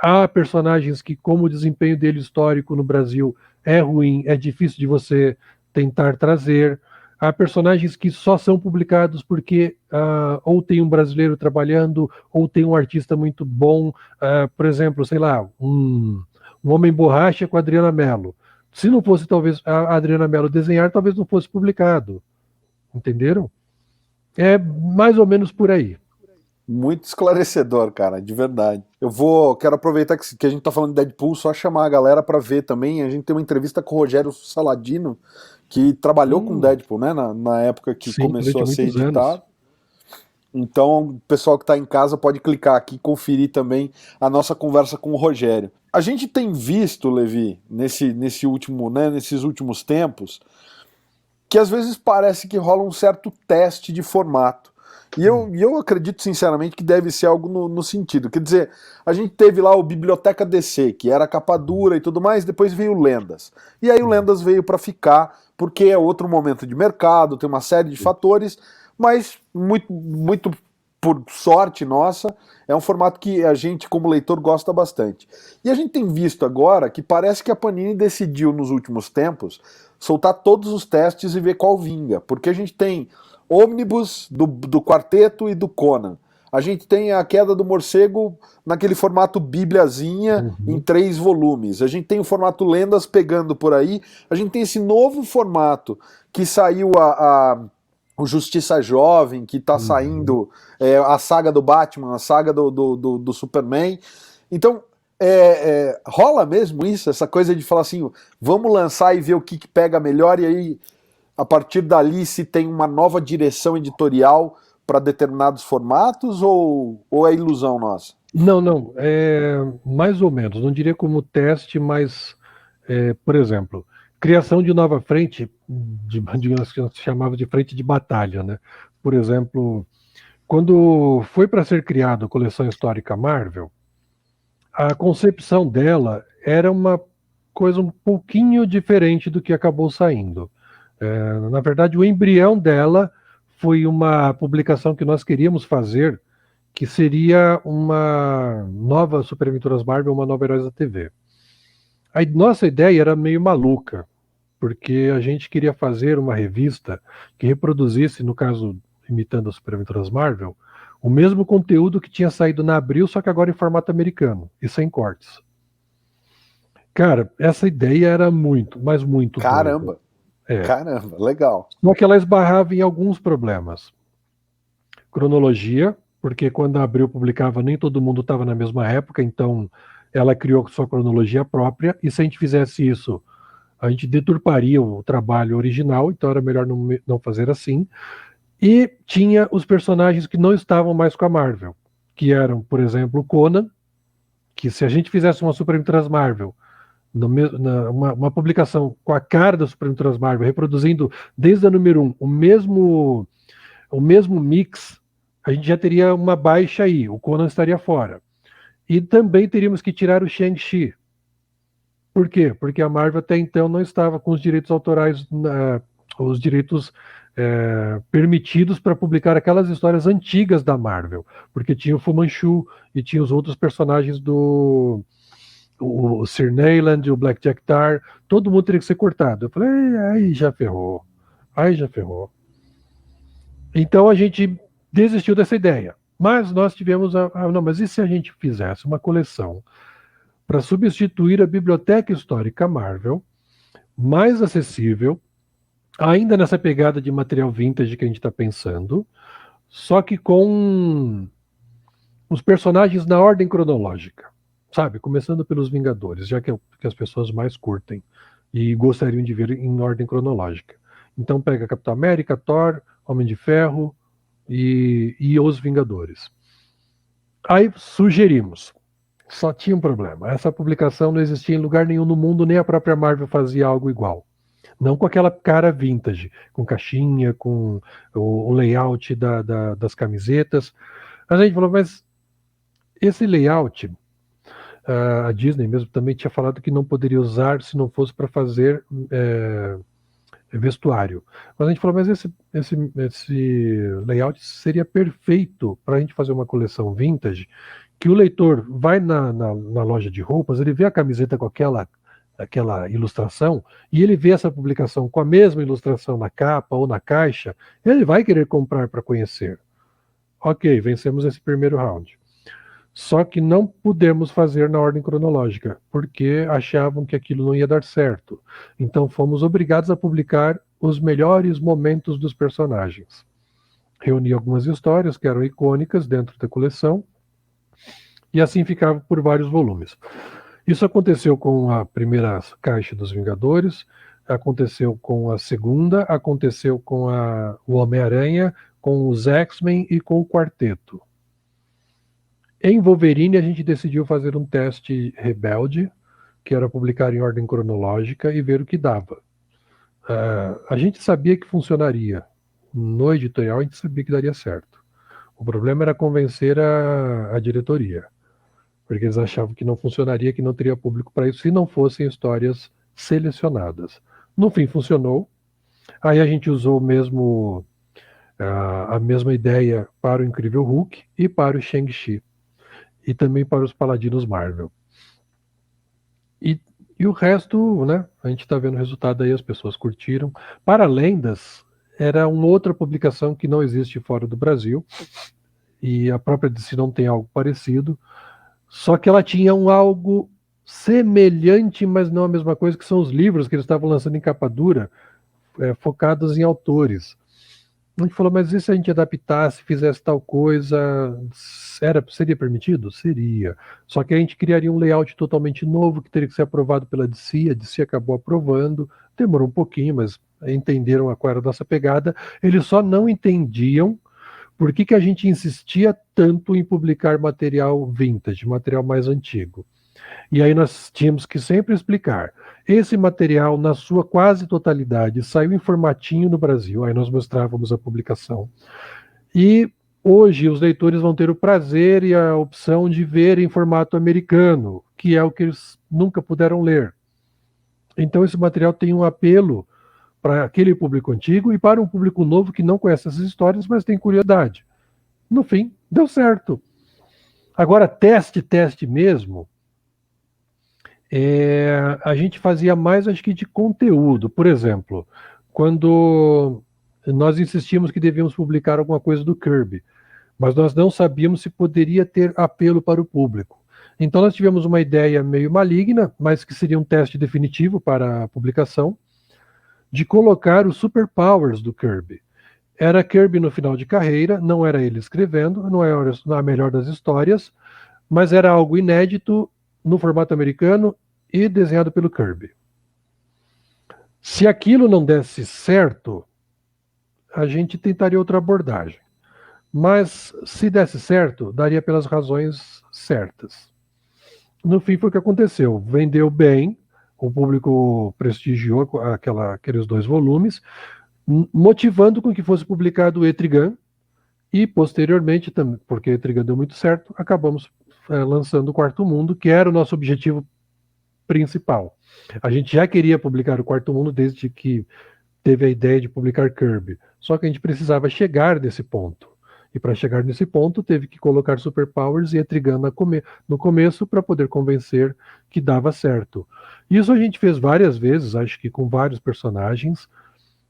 Speaker 3: Há personagens que, como o desempenho dele histórico no Brasil é ruim, é difícil de você tentar trazer. Há personagens que só são publicados porque ou tem um brasileiro trabalhando, ou tem um artista muito bom. Por exemplo, sei lá, um Homem Borracha com a Adriana Mello. Se não fosse, talvez, a Adriana Mello desenhar, talvez não fosse publicado. Entenderam? É mais ou menos por aí.
Speaker 1: Muito esclarecedor, cara, de verdade. Quero aproveitar que a gente tá falando de Deadpool, só chamar a galera pra ver também. A gente tem uma entrevista com o Rogério Saladino, que trabalhou com Deadpool, né, na época que começou a ser editado. Então, o pessoal que está em casa pode clicar aqui e conferir também a nossa conversa com o Rogério. A gente tem visto, Levi, nesses últimos tempos, que às vezes parece que rola um certo teste de formato. E eu acredito sinceramente que deve ser algo no sentido. Quer dizer, a gente teve lá o Biblioteca DC, que era capa dura e tudo mais, depois veio o Lendas. E aí o Lendas veio para ficar, porque é outro momento de mercado, tem uma série de fatores, mas muito por sorte nossa, é um formato que a gente, como leitor, gosta bastante. E a gente tem visto agora que parece que a Panini decidiu, nos últimos tempos, soltar todos os testes e ver qual vinga. Porque a gente tem Ônibus do Quarteto e do Conan. A gente tem a Queda do Morcego naquele formato bíbliazinha em 3 volumes. A gente tem o formato Lendas pegando por aí. A gente tem esse novo formato que saiu o Justiça Jovem, que tá saindo a saga do Batman, a saga do Superman. Então, rola mesmo isso, essa coisa de falar assim, vamos lançar e ver o que pega melhor, e aí, a partir dali, se tem uma nova direção editorial para determinados formatos, ou é ilusão nossa?
Speaker 3: Não, mais ou menos, não diria como teste, mas, por exemplo, criação de nova frente, digamos que se chamava de frente de batalha, né? Por exemplo, quando foi para ser criada a coleção histórica Marvel, a concepção dela era uma coisa um pouquinho diferente do que acabou saindo. Na verdade, o embrião dela foi uma publicação que nós queríamos fazer, que seria uma nova Super Aventuras Marvel, uma nova Heróis da TV. A nossa ideia era meio maluca, porque a gente queria fazer uma revista que reproduzisse, no caso, imitando as Super Aventuras Marvel, o mesmo conteúdo que tinha saído na Abril, só que agora em formato americano, e sem cortes. Cara, essa ideia era muito, mas muito
Speaker 1: Caramba!
Speaker 3: doida.
Speaker 1: Caramba, legal.
Speaker 3: Só que ela esbarrava em alguns problemas. Cronologia, porque quando a Abril publicava, nem todo mundo estava na mesma época, então ela criou sua cronologia própria, e se a gente fizesse isso, a gente deturparia o trabalho original, então era melhor não fazer assim. E tinha os personagens que não estavam mais com a Marvel, que eram, por exemplo, o Conan, que se a gente fizesse uma Super Aventuras Marvel, uma publicação com a cara da Super Aventuras Marvel, reproduzindo desde a número 1 o mesmo mix, a gente já teria uma baixa aí, o Conan estaria fora. E também teríamos que tirar o Shang-Chi. Por quê? Porque a Marvel até então não estava com os direitos autorais, os direitos permitidos para publicar aquelas histórias antigas da Marvel, porque tinha o Fu Manchu e tinha os outros personagens o Sir Neyland, o Blackjack Tar, todo mundo teria que ser cortado. Eu falei, aí já ferrou. Então a gente desistiu dessa ideia. Mas nós tivemos não, mas e se a gente fizesse uma coleção para substituir a Biblioteca Histórica Marvel, mais acessível, ainda nessa pegada de material vintage que a gente está pensando, só que com os personagens na ordem cronológica, sabe? Começando pelos Vingadores, já que é o que as pessoas mais curtem e gostariam de ver em ordem cronológica. Então pega Capitão América, Thor, Homem de Ferro e os Vingadores. Aí sugerimos. Só tinha um problema. Essa publicação não existia em lugar nenhum no mundo, nem a própria Marvel fazia algo igual. Não com aquela cara vintage, com caixinha, com o layout das camisetas. A gente falou, mas esse layout, a Disney mesmo também tinha falado que não poderia usar se não fosse para fazer vestuário. Mas a gente falou, mas esse layout seria perfeito para a gente fazer uma coleção vintage, que o leitor vai na loja de roupas, ele vê a camiseta com aquela ilustração, e ele vê essa publicação com a mesma ilustração na capa ou na caixa, ele vai querer comprar para conhecer. Ok, vencemos esse primeiro round. Só que não pudemos fazer na ordem cronológica, porque achavam que aquilo não ia dar certo. Então fomos obrigados a publicar os melhores momentos dos personagens. Reuni algumas histórias que eram icônicas dentro da coleção, e assim ficava por vários volumes. Isso aconteceu com a primeira caixa dos Vingadores, aconteceu com a segunda, aconteceu com o Homem-Aranha, com os X-Men e com o Quarteto. Em Wolverine, a gente decidiu fazer um teste rebelde, que era publicar em ordem cronológica e ver o que dava. A gente sabia que funcionaria. No editorial, a gente sabia que daria certo. O problema era convencer a diretoria, porque eles achavam que não funcionaria, que não teria público para isso, se não fossem histórias selecionadas. No fim, funcionou. Aí a gente usou a mesma ideia para o Incrível Hulk e para o Shang-Chi. E também para os Paladinos Marvel. E o resto, né? A gente está vendo o resultado aí, as pessoas curtiram. Para Lendas, era uma outra publicação que não existe fora do Brasil. E a própria DC não tem algo parecido. Só que ela tinha algo semelhante, mas não a mesma coisa, que são os livros que eles estavam lançando em capa dura, focados em autores. A gente falou, mas e se a gente adaptasse, fizesse tal coisa, seria permitido? Seria. Só que a gente criaria um layout totalmente novo, que teria que ser aprovado pela DC, a DC acabou aprovando, demorou um pouquinho, mas entenderam qual era a nossa pegada. Eles só não entendiam por que a gente insistia tanto em publicar material vintage, material mais antigo. E aí nós tínhamos que sempre explicar. Esse material, na sua quase totalidade, saiu em formatinho no Brasil. Aí nós mostrávamos a publicação. E hoje os leitores vão ter o prazer e a opção de ver em formato americano, que é o que eles nunca puderam ler. Então esse material tem um apelo para aquele público antigo e para um público novo que não conhece essas histórias, mas tem curiosidade. No fim, deu certo. Agora, teste mesmo, a gente fazia mais, acho que, de conteúdo. Por exemplo, quando nós insistimos que devíamos publicar alguma coisa do Kirby, mas nós não sabíamos se poderia ter apelo para o público. Então nós tivemos uma ideia meio maligna, mas que seria um teste definitivo para a publicação, de colocar os superpowers do Kirby. Era Kirby no final de carreira, não era ele escrevendo, não era a melhor das histórias, mas era algo inédito no formato americano e desenhado pelo Kirby. Se aquilo não desse certo, a gente tentaria outra abordagem. Mas se desse certo, daria pelas razões certas. No fim foi o que aconteceu. Vendeu bem, o público prestigiou aqueles 2 volumes, motivando com que fosse publicado o Etrigan, e posteriormente, porque o Etrigan deu muito certo, acabamos lançando o Quarto Mundo, que era o nosso objetivo principal. A gente já queria publicar o Quarto Mundo desde que teve a ideia de publicar Kirby, só que a gente precisava chegar nesse ponto. E para chegar nesse ponto, teve que colocar Superpowers e Etrigan no começo para poder convencer que dava certo. Isso a gente fez várias vezes, acho que com vários personagens.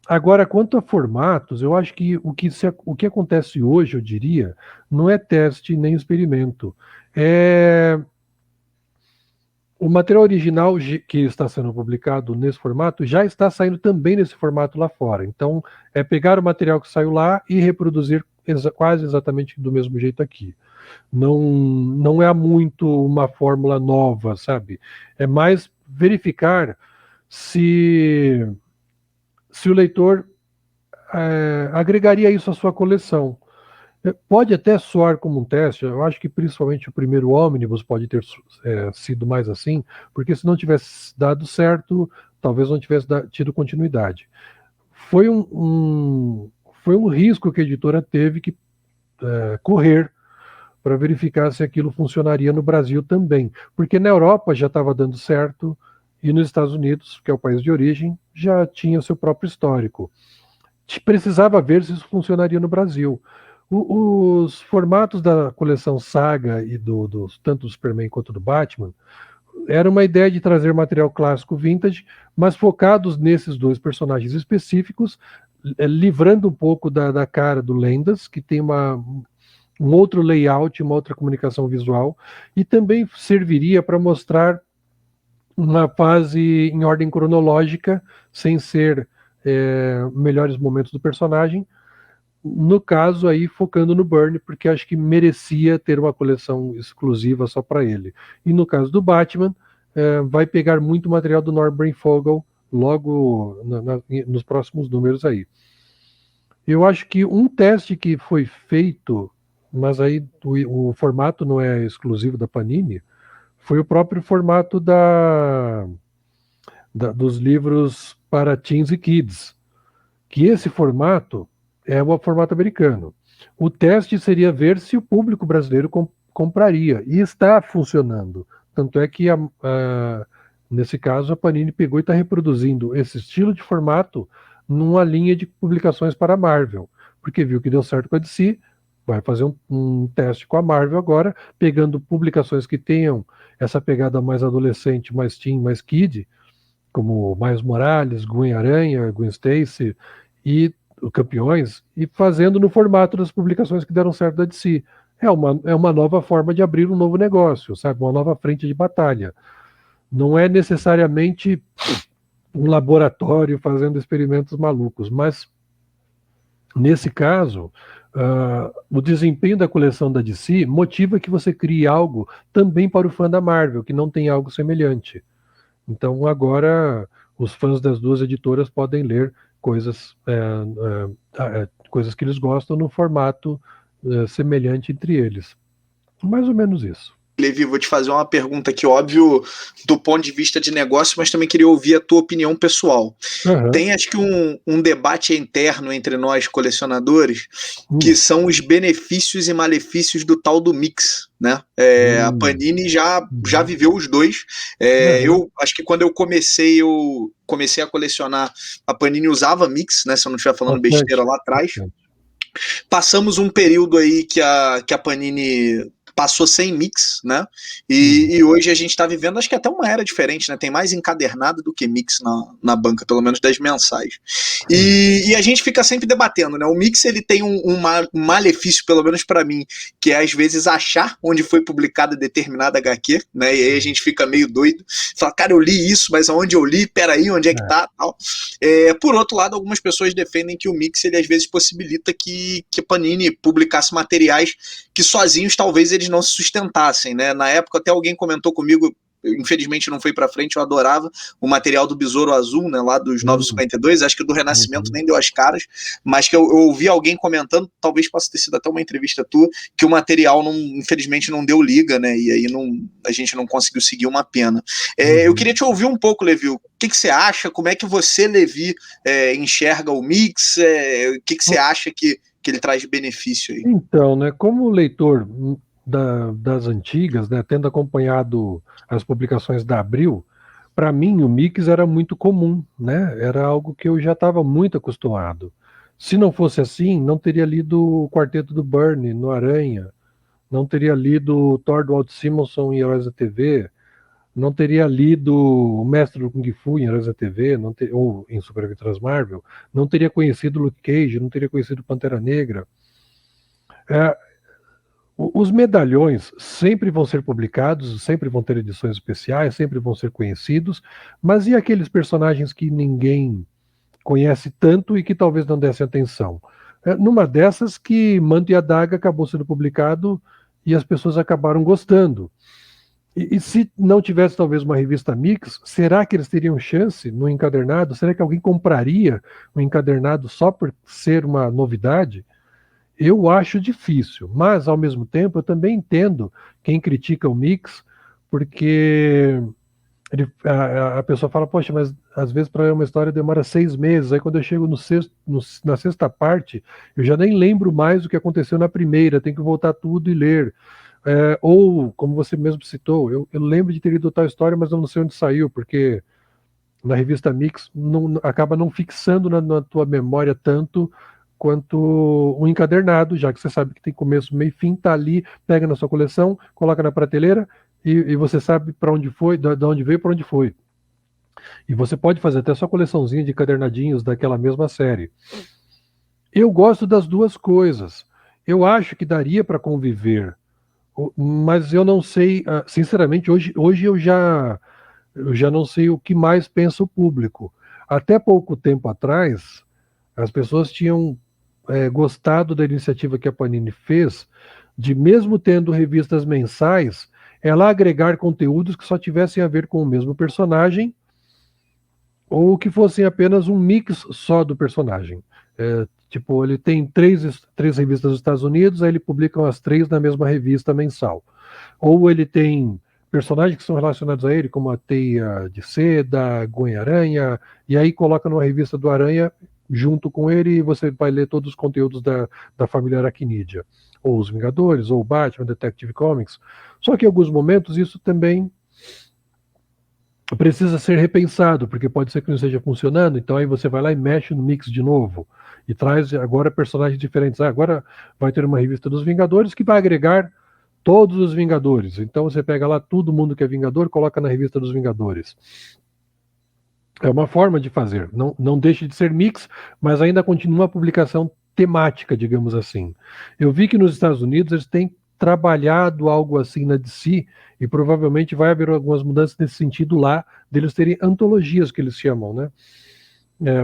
Speaker 3: Agora, quanto a formatos, eu acho que o que acontece hoje, eu diria, não é teste nem experimento. O material original que está sendo publicado nesse formato já está saindo também nesse formato lá fora. Então, é pegar o material que saiu lá e reproduzir quase exatamente do mesmo jeito aqui. Não é muito uma fórmula nova, sabe? É mais verificar se o leitor agregaria isso à sua coleção. Pode até soar como um teste, eu acho que principalmente o primeiro Omnibus pode ter sido mais assim, porque se não tivesse dado certo, talvez não tivesse tido continuidade. Foi um risco que a editora teve que correr para verificar se aquilo funcionaria no Brasil também, porque na Europa já estava dando certo e nos Estados Unidos, que é o país de origem, já tinha seu próprio histórico. Precisava ver se isso funcionaria no Brasil. Os formatos da coleção Saga e tanto do Superman quanto do Batman era uma ideia de trazer material clássico vintage, mas focados nesses 2 personagens específicos, livrando um pouco da cara do Lendas, que tem um outro layout, uma outra comunicação visual, e também serviria para mostrar uma fase em ordem cronológica, sem ser melhores momentos do personagem. No caso aí, focando no Byrne, porque acho que merecia ter uma coleção exclusiva só para ele. E no caso do Batman, vai pegar muito material do Norman Breyfogle logo nos próximos números aí. Eu acho que um teste que foi feito, mas aí o formato não é exclusivo da Panini, foi o próprio formato dos livros para teens e kids, que esse formato é o formato americano. O teste seria ver se o público brasileiro compraria, e está funcionando. Tanto é que, nesse caso, a Panini pegou e está reproduzindo esse estilo de formato numa linha de publicações para a Marvel, porque viu que deu certo com a DC, vai fazer um teste com a Marvel agora, pegando publicações que tenham essa pegada mais adolescente, mais teen, mais kid, como Miles Morales, Gwen Aranha, Gwen Stacy e o Campeões, e fazendo no formato das publicações que deram certo da DC. É uma nova forma de abrir um novo negócio, sabe? Uma nova frente de batalha. Não é necessariamente um laboratório fazendo experimentos malucos, mas nesse caso, o desempenho da coleção da DC motiva que você crie algo também para o fã da Marvel, que não tem algo semelhante. Então agora os fãs das duas editoras podem ler coisas, coisas que eles gostam no formato semelhante entre eles. Mais ou menos isso.
Speaker 2: Levi, vou te fazer uma pergunta aqui, óbvio, do ponto de vista de negócio, mas também queria ouvir a tua opinião pessoal.
Speaker 3: Uhum.
Speaker 2: Tem, acho que, um debate interno entre nós colecionadores, que são os benefícios e malefícios do tal do mix, né? A Panini já viveu os dois. Eu acho que quando eu comecei a colecionar, a Panini usava mix, né? Se eu não estiver falando besteira lá atrás. Passamos um período aí que a Panini passou sem mix, né? E hoje a gente está vivendo, acho que até uma era diferente, né? Tem mais encadernado do que mix na banca, pelo menos das mensais. E a gente fica sempre debatendo, né? O mix, ele tem um malefício, pelo menos para mim, que é às vezes achar onde foi publicada determinada HQ, né? E aí a gente fica meio doido, fala, cara, eu li isso, mas aonde eu li? Peraí, onde é que tá? Tal. Por outro lado, algumas pessoas defendem que o mix, ele às vezes possibilita que a Panini publicasse materiais que sozinhos talvez eles não se sustentassem, né? Na época até alguém comentou comigo, infelizmente não foi pra frente, eu adorava o material do Besouro Azul, né, lá dos 952, acho que o do Renascimento nem deu as caras, mas que eu ouvi alguém comentando, talvez possa ter sido até uma entrevista tua, que o material infelizmente não deu liga, né, e aí a gente não conseguiu seguir, uma pena. Eu queria te ouvir um pouco, Levi, o que você acha, como é que você, Levi, enxerga o mix, o que você acha que ele traz de benefício aí?
Speaker 3: Então, né, como leitor das antigas, né, tendo acompanhado as publicações da Abril, para mim o mix era muito comum, né? Era algo que eu já estava muito acostumado. Se não fosse assim, não teria lido o Quarteto do Byrne no Aranha, não teria lido o Thor do Walt Simonson em Heróis da TV, não teria lido o Mestre do Kung Fu em Heróis da TV, ou em Super Aventuras Marvel, não teria conhecido Luke Cage, não teria conhecido Pantera Negra. Os medalhões sempre vão ser publicados, sempre vão ter edições especiais, sempre vão ser conhecidos, mas e aqueles personagens que ninguém conhece tanto e que talvez não dessem atenção? Numa dessas que Manto e a Daga acabou sendo publicado e as pessoas acabaram gostando. E se não tivesse talvez uma revista mix, será que eles teriam chance no encadernado? Será que alguém compraria um encadernado só por ser uma novidade? Eu acho difícil, mas ao mesmo tempo eu também entendo quem critica o mix, porque a pessoa fala, poxa, mas às vezes para ler uma história demora 6 meses, aí quando eu chego na sexta parte, eu já nem lembro mais o que aconteceu na primeira, tenho que voltar tudo e ler. Ou, como você mesmo citou, eu lembro de ter lido tal história, mas eu não sei onde saiu, porque na revista Mix acaba não fixando na tua memória tanto quanto um encadernado, já que você sabe que tem começo, meio e fim, tá ali, pega na sua coleção, coloca na prateleira e você sabe para onde foi, de onde veio, para onde foi. E você pode fazer até sua coleçãozinha de encadernadinhos daquela mesma série. Eu gosto das duas coisas. Eu acho que daria para conviver, mas eu não sei, sinceramente, hoje eu já não sei o que mais pensa o público. Até pouco tempo atrás, as pessoas tinham gostado da iniciativa que a Panini fez, de mesmo tendo revistas mensais, ela agregar conteúdos que só tivessem a ver com o mesmo personagem, ou que fossem apenas um mix só do personagem. Tipo, ele tem três revistas dos Estados Unidos, aí ele publica as 3 na mesma revista mensal. Ou ele tem personagens que são relacionados a ele, como a Teia de Seda, Gwen-Aranha, e aí coloca numa revista do Aranha junto com ele e você vai ler todos os conteúdos da família Aracnídea. Ou os Vingadores, ou Batman, Detective Comics. Só que em alguns momentos isso também precisa ser repensado, porque pode ser que não esteja funcionando, então aí você vai lá e mexe no mix de novo, e traz agora personagens diferentes. Agora vai ter uma revista dos Vingadores que vai agregar todos os Vingadores, então você pega lá todo mundo que é Vingador, coloca na revista dos Vingadores. É uma forma de fazer, não deixa de ser mix, mas ainda continua uma publicação temática, digamos assim. Eu vi que nos Estados Unidos eles têm trabalhado algo assim na DC, e provavelmente vai haver algumas mudanças nesse sentido lá, deles terem antologias, que eles chamam, né?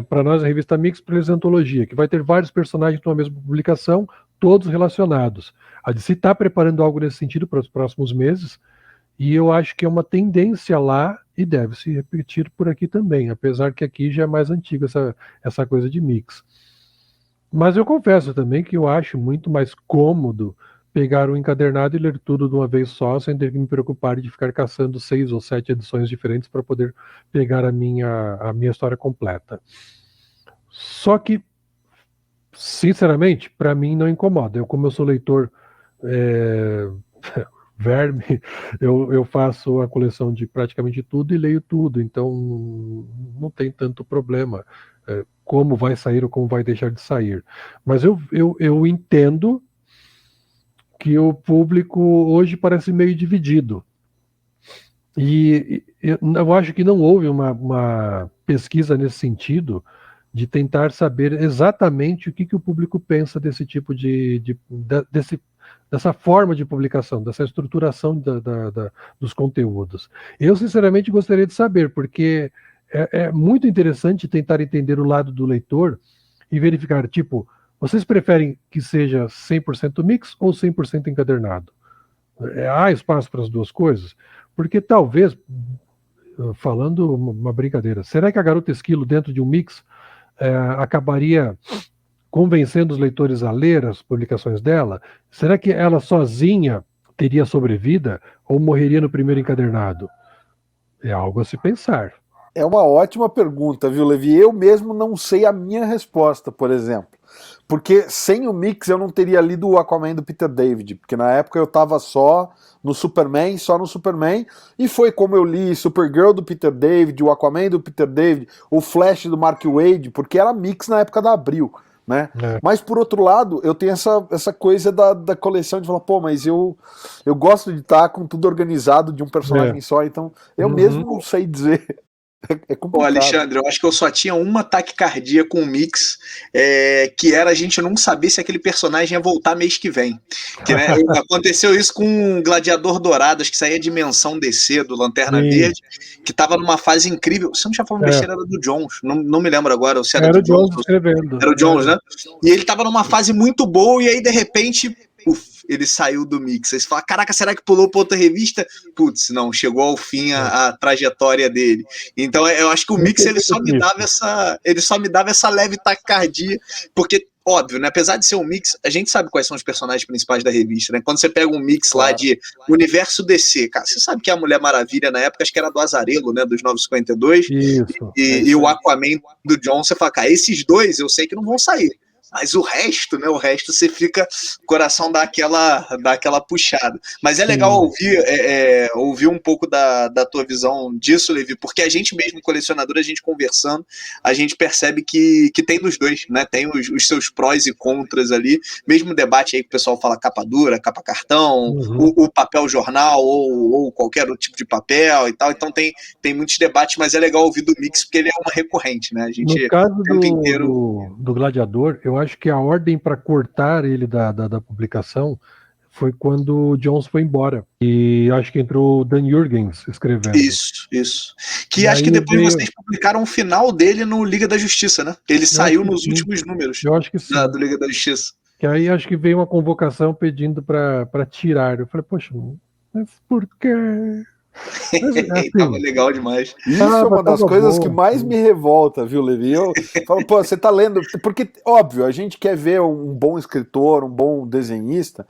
Speaker 3: Para nós a revista Mix, para eles é antologia, que vai ter vários personagens numa mesma publicação, todos relacionados. A DC está preparando algo nesse sentido para os próximos meses, e eu acho que é uma tendência lá, e deve se repetir por aqui também, apesar que aqui já é mais antiga essa coisa de mix. Mas eu confesso também que eu acho muito mais cômodo pegar o encadernado e ler tudo de uma vez só, sem ter que me preocupar de ficar caçando 6 ou 7 edições diferentes para poder pegar a minha história completa. Só que, sinceramente, para mim não incomoda. Como eu sou leitor verme, eu faço a coleção de praticamente tudo e leio tudo, então não tem tanto problema como vai sair ou como vai deixar de sair. Mas eu entendo que o público hoje parece meio dividido. E eu acho que não houve uma pesquisa nesse sentido de tentar saber exatamente o que o público pensa desse tipo dessa forma de publicação, dessa estruturação dos conteúdos. Eu, sinceramente, gostaria de saber, porque é muito interessante tentar entender o lado do leitor e verificar, tipo, vocês preferem que seja 100% mix ou 100% encadernado? Há espaço para as duas coisas? Porque talvez, falando uma brincadeira, será que a Garota Esquilo dentro de um mix acabaria convencendo os leitores a ler as publicações dela? Será que ela sozinha teria sobrevida ou morreria no primeiro encadernado? É algo a se pensar.
Speaker 1: É uma ótima pergunta, viu, Levi? Eu mesmo não sei a minha resposta, por exemplo. Porque sem o mix eu não teria lido o Aquaman do Peter David, porque na época eu tava só no Superman, e foi como eu li Supergirl do Peter David, o Aquaman do Peter David, o Flash do Mark Waid, porque era mix na época da Abril, né? Mas por outro lado, eu tenho essa coisa da coleção de falar, pô, mas eu gosto de estar com tudo organizado de um personagem só, então eu mesmo não sei dizer. É complicado.
Speaker 2: Ô, Alexandre, eu acho que eu só tinha uma taquicardia com o mix, que era a gente não saber se aquele personagem ia voltar mês que vem. Que, né, aconteceu isso com o Gladiador Dourado, acho que saía a Dimensão DC do Lanterna Verde, que tava numa fase incrível. Você não tinha falado besteira, era do Jones, não me lembro agora se era do Jones. Era o Jones, né? E ele tava numa fase muito boa, e aí, de repente, ele saiu do mix. Aí você fala, caraca, será que pulou para outra revista? Putz, não, chegou ao fim a trajetória dele. Então eu acho que o mix ele só me dava essa leve taquicardia, porque óbvio, né? Apesar de ser um mix, a gente sabe quais são os personagens principais da revista, né? Quando você pega um mix lá de Universo DC, cara, você sabe que a Mulher Maravilha na época acho que era do Azarelo, né? Dos 952, e o Aquaman do John, você fala, cara, esses dois eu sei que não vão sair. Mas o resto, né? O resto você fica, o coração dá aquela puxada. Mas é legal ouvir um pouco da tua visão disso, Levi, porque a gente mesmo, colecionador, a gente conversando, a gente percebe que tem dos dois, né? Tem os seus prós e contras ali. Mesmo debate aí que o pessoal fala capa dura, capa cartão, o papel jornal ou qualquer outro tipo de papel e tal. Então tem muitos debates, mas é legal ouvir do mix porque ele é uma recorrente, né? A gente,
Speaker 3: no caso do Gladiador, eu acho que a ordem para cortar ele da publicação foi quando o Jones foi embora. E acho que entrou o Dan Jurgens escrevendo.
Speaker 2: Isso. Que acho que depois vocês publicaram o final dele no Liga da Justiça, né? Ele saiu nos últimos números.
Speaker 3: Eu acho que sim.
Speaker 2: Do Liga da Justiça.
Speaker 3: Que aí acho que veio uma convocação pedindo para tirar. Eu falei, poxa, mas por quê? Assim,
Speaker 2: Tava legal demais.
Speaker 1: Isso é uma das coisas
Speaker 3: bom,
Speaker 1: que mais me revolta, viu, Levi? Eu falo, pô, você tá lendo. Porque, óbvio, a gente quer ver um bom escritor, um bom desenhista,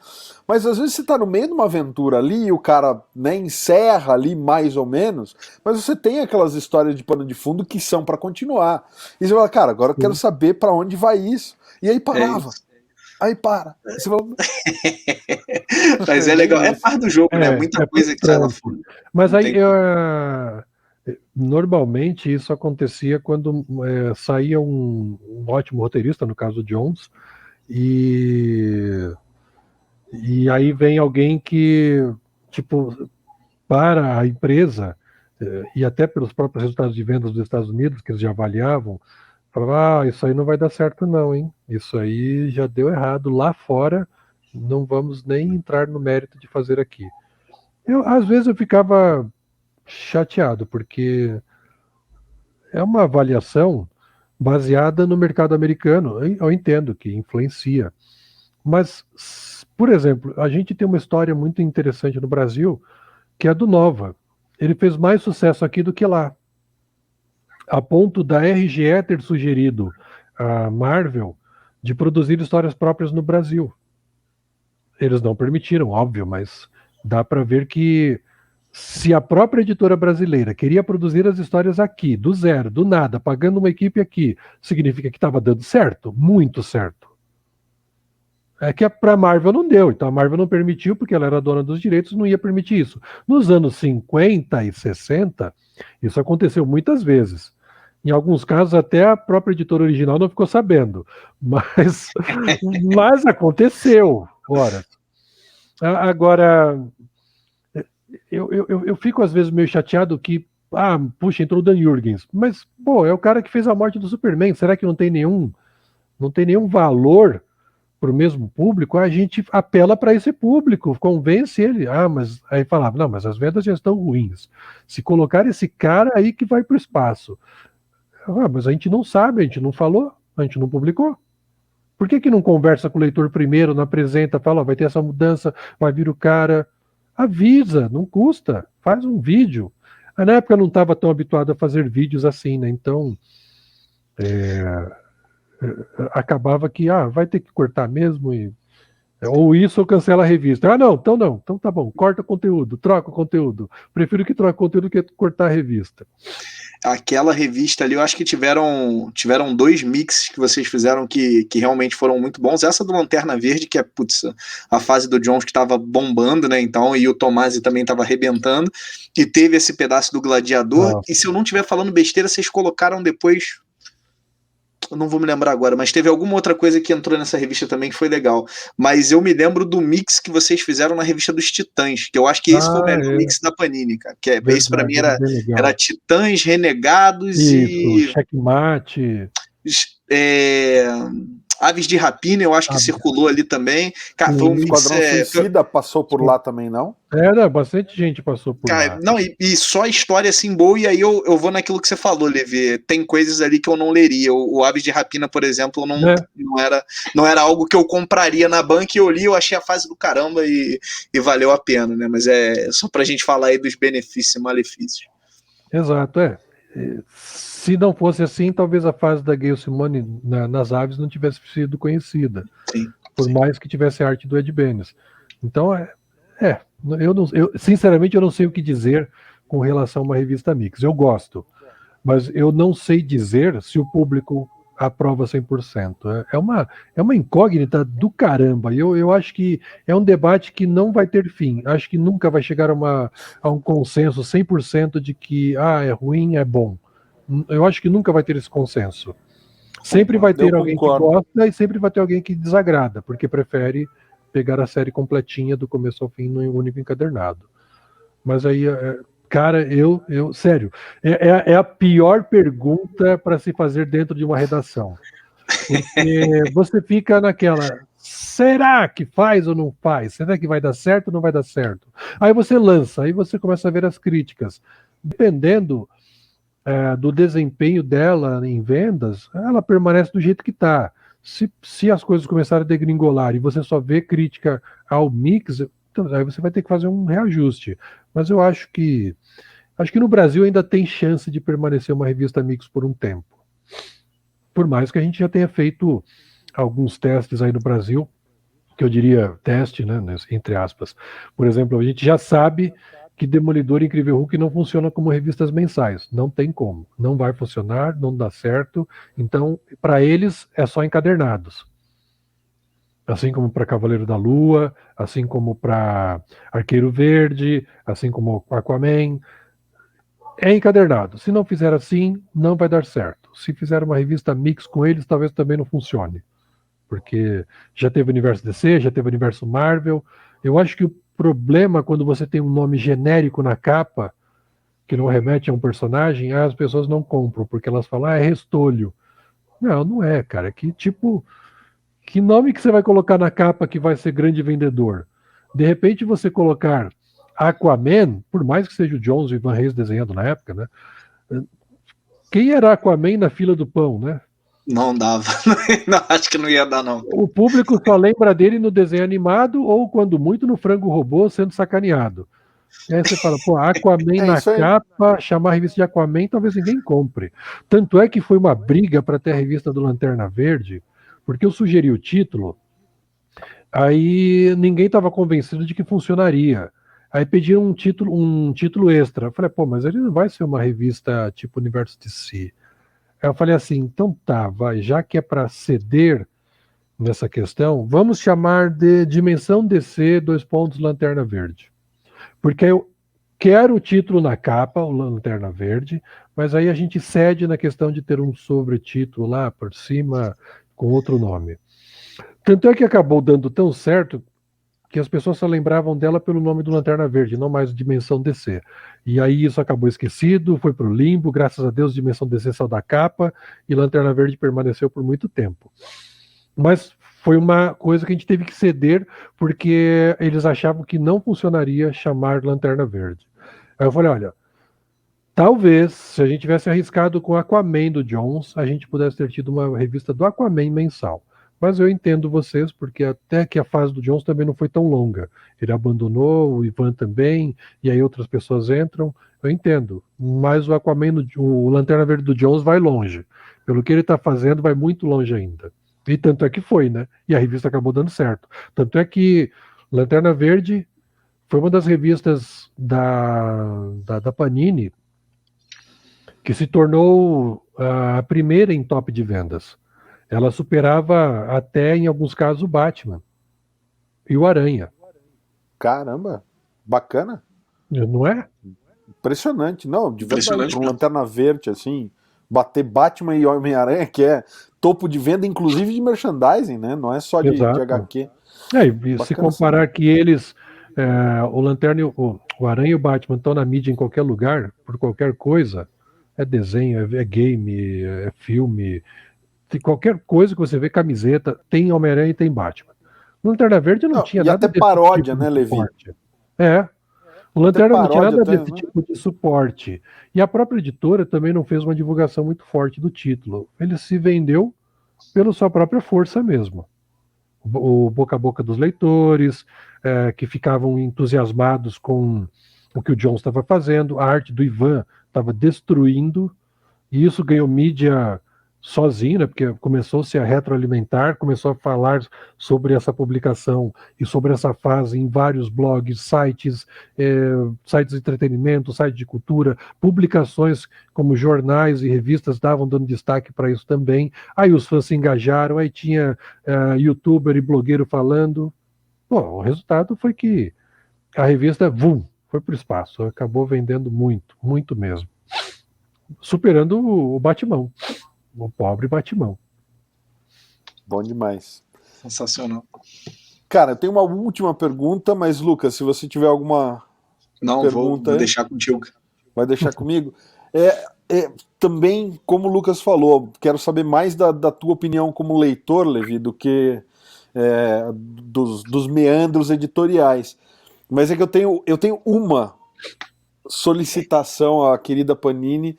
Speaker 1: mas às vezes você tá no meio de uma aventura ali e o cara, né, encerra ali mais ou menos, mas você tem aquelas histórias de pano de fundo que são pra continuar. E você fala, cara, agora eu quero saber pra onde vai isso. E aí
Speaker 2: É
Speaker 1: parava.
Speaker 2: isso.
Speaker 1: Aí para. Aí você fala,
Speaker 2: Mas é
Speaker 1: bem
Speaker 2: legal. É
Speaker 1: isso.
Speaker 2: parte do jogo, né? Muita
Speaker 3: É
Speaker 2: coisa que sai lá
Speaker 3: frustrante.
Speaker 2: fora.
Speaker 3: Mas
Speaker 2: Não
Speaker 3: aí,
Speaker 2: tem como.
Speaker 3: normalmente, isso acontecia quando saía um ótimo roteirista, no caso Jones, e, e aí vem alguém que, tipo, para a empresa, e até pelos próprios resultados de vendas dos Estados Unidos, que eles já avaliavam, falava, isso aí não vai dar certo não, hein? Isso aí já deu errado lá fora, não vamos nem entrar no mérito de fazer aqui. Às vezes eu ficava chateado, porque é uma avaliação baseada no mercado americano. Eu entendo que influencia. Mas, por exemplo, a gente tem uma história muito interessante no Brasil, que é a do Nova. Ele fez mais sucesso aqui do que lá. A ponto da RGE ter sugerido a Marvel de produzir histórias próprias no Brasil. Eles não permitiram, óbvio, mas dá para ver que se a própria editora brasileira queria produzir as histórias aqui, do zero, do nada, pagando uma equipe aqui, significa que estava dando certo? Muito certo. É que para a Marvel não deu, então a Marvel não permitiu, porque ela era dona dos direitos, não ia permitir isso. Nos anos 50 e 60, isso aconteceu muitas vezes. Em alguns casos, até a própria editora original não ficou sabendo. Mas aconteceu. Ora. Agora, eu fico às vezes meio chateado que, puxa, entrou o Dan Jurgens. Mas, pô, é o cara que fez a morte do Superman. Será que não tem nenhum valor para o mesmo público? A gente apela para esse público, convence ele. Mas aí falava, não, mas as vendas já estão ruins. Se colocar esse cara aí que vai para o espaço. Mas a gente não sabe, a gente não falou, a gente não publicou. Por que não conversa com o leitor primeiro, não apresenta, fala, vai ter essa mudança, vai vir o cara. Avisa, não custa, faz um vídeo. Na época eu não estava tão habituado a fazer vídeos assim, né? Então acabava que vai ter que cortar mesmo, ou isso ou cancela a revista. Não, então não, então tá bom, corta o conteúdo, troca o conteúdo. Prefiro que troque o conteúdo que cortar a revista.
Speaker 2: Aquela revista ali, eu acho que tiveram dois mixes que vocês fizeram que realmente foram muito bons. Essa do Lanterna Verde, que é, putz, a fase do Jones que tava bombando, né, então, e o Tomasi também tava arrebentando, e teve esse pedaço do Gladiador, e se eu não estiver falando besteira, vocês colocaram depois... Eu não vou me lembrar agora, mas teve alguma outra coisa que entrou nessa revista também que foi legal. Mas eu me lembro do mix que vocês fizeram na revista dos Titãs, que eu acho que esse foi o melhor mix da Panini, cara. Que esse pra mim
Speaker 3: Verdade, bem legal.
Speaker 2: era Titãs, Renegados
Speaker 3: Isso, Checkmate.
Speaker 2: Aves de Rapina, eu acho que circulou ali também. Cara, foi um mix.
Speaker 1: Esquadrão Suicida passou por lá também, não?
Speaker 3: Bastante gente passou por
Speaker 2: cara,
Speaker 3: lá.
Speaker 2: Não, e só história assim boa, e aí eu vou naquilo que você falou, Levi. Tem coisas ali que eu não leria. O Aves de Rapina, por exemplo, não era algo que eu compraria na banca, e eu li, eu achei a fase do caramba e valeu a pena, né? Mas é só pra gente falar aí dos benefícios e malefícios.
Speaker 3: Exato, Se não fosse assim, talvez a fase da Gayle Simone nas aves não tivesse sido conhecida.
Speaker 2: Sim,
Speaker 3: por mais que tivesse a arte do Ed Benes. Então, sinceramente, eu não sei o que dizer com relação a uma revista mix. Eu gosto, mas eu não sei dizer se o público aprova 100%. É uma incógnita do caramba. Eu acho que é um debate que não vai ter fim. Acho que nunca vai chegar a um consenso 100% de que é ruim, é bom. Eu acho que nunca vai ter esse consenso. Sempre vai ter alguém que gosta e sempre vai ter alguém que desagrada, porque prefere pegar a série completinha do começo ao fim num único encadernado. Mas aí, cara, sério, é a pior pergunta para se fazer dentro de uma redação. Porque você fica naquela, será que faz ou não faz? Será que vai dar certo ou não vai dar certo? Aí você lança, aí você começa a ver as críticas. Dependendo do desempenho dela em vendas, ela permanece do jeito que está. Se as coisas começarem a degringolar e você só vê crítica ao mix, Então, aí você vai ter que fazer um reajuste. Mas eu acho que no Brasil ainda tem chance de permanecer uma revista Mix por um tempo. Por mais que a gente já tenha feito alguns testes aí no Brasil, que eu diria teste, né, entre aspas. Por exemplo, a gente já sabe que Demolidor e Incrível Hulk não funcionam como revistas mensais. Não tem como. Não vai funcionar, não dá certo. Então, para eles, é só encadernados. Assim como para Cavaleiro da Lua, assim como para Arqueiro Verde, assim como Aquaman. É encadernado. Se não fizer assim, não vai dar certo. Se fizer uma revista mix com eles, talvez também não funcione. Porque já teve o universo DC, já teve o universo Marvel. Eu acho que o problema quando você tem um nome genérico na capa, que não remete a um personagem, as pessoas não compram, porque elas falam, é Restolho. Não, não é, cara. Que nome que você vai colocar na capa que vai ser grande vendedor? De repente você colocar Aquaman, por mais que seja o Jones e o Ivan Reis desenhando na época, né? Quem era Aquaman na fila do pão, né?
Speaker 2: Não dava. Não, acho que não ia dar, não.
Speaker 3: O público só lembra dele no desenho animado ou, quando muito, no Frango Robô sendo sacaneado. E aí você fala, pô, Aquaman na capa, chamar a revista de Aquaman, talvez ninguém compre. Tanto é que foi uma briga para ter a revista do Lanterna Verde, porque eu sugeri o título, aí ninguém estava convencido de que funcionaria. Aí pediram um título extra. Eu falei, pô, mas ele não vai ser uma revista tipo Universo DC. Aí eu falei assim, então tá, vai, já que é para ceder nessa questão, vamos chamar de Dimensão DC, Lanterna Verde. Porque eu quero o título na capa, o Lanterna Verde, mas aí a gente cede na questão de ter um sobretítulo lá por cima com outro nome. Tanto é que acabou dando tão certo que as pessoas só lembravam dela pelo nome do Lanterna Verde, não mais Dimensão DC. E aí isso acabou esquecido, foi pro limbo, graças a Deus Dimensão DC saiu da capa e Lanterna Verde permaneceu por muito tempo. Mas foi uma coisa que a gente teve que ceder porque eles achavam que não funcionaria chamar Lanterna Verde. Aí eu falei, olha, talvez se a gente tivesse arriscado com o Aquaman do Jones, a gente pudesse ter tido uma revista do Aquaman mensal. Mas eu entendo vocês, porque até que a fase do Jones também não foi tão longa. Ele abandonou, o Ivan também, e aí outras pessoas entram. Eu entendo. Mas o Aquaman, o Lanterna Verde do Jones vai longe. Pelo que ele está fazendo, vai muito longe ainda. E tanto é que foi, né? E a revista acabou dando certo. Tanto é que Lanterna Verde foi uma das revistas da Panini que se tornou a primeira em top de vendas. Ela superava até, em alguns casos, o Batman e o Aranha.
Speaker 1: Caramba, bacana.
Speaker 3: Não é?
Speaker 1: Impressionante. Não, de verdade, um Lanterna Verde, assim, bater Batman e Homem-Aranha, que é topo de venda, inclusive de merchandising, né? Não é só de HQ.
Speaker 3: E se comparar que eles, o Lanterna, o Aranha e o Batman estão na mídia em qualquer lugar, por qualquer coisa, é desenho, é game, é filme, qualquer coisa que você vê, camiseta, tem Homem-Aranha e tem Batman. No Lanterna Verde não tinha nada
Speaker 1: desse paródia, tipo, né, Levi?
Speaker 3: Suporte. O Lanterna não tinha nada desse tipo de suporte. E a própria editora também não fez uma divulgação muito forte do título. Ele se vendeu pela sua própria força mesmo. O boca a boca dos leitores, que ficavam entusiasmados com o que o Jones estava fazendo, a arte do Ivan estava destruindo, e isso ganhou mídia sozinho, né, porque começou-se a retroalimentar, começou a falar sobre essa publicação e sobre essa fase em vários blogs, sites, sites de entretenimento, sites de cultura, publicações como jornais e revistas dando destaque para isso também. Aí os fãs se engajaram, aí tinha youtuber e blogueiro falando. Bom, o resultado foi que a revista, foi para o espaço, acabou vendendo muito, muito mesmo. Superando o Batimão. O pobre Batimão.
Speaker 1: Bom demais.
Speaker 2: Sensacional.
Speaker 1: Cara, eu tenho uma última pergunta, mas Lucas, se você tiver alguma pergunta...
Speaker 2: Vou deixar contigo.
Speaker 1: Vai deixar comigo? Também, como o Lucas falou, quero saber mais da tua opinião como leitor, Levi, do que dos meandros editoriais. Mas é que eu tenho uma solicitação à querida Panini,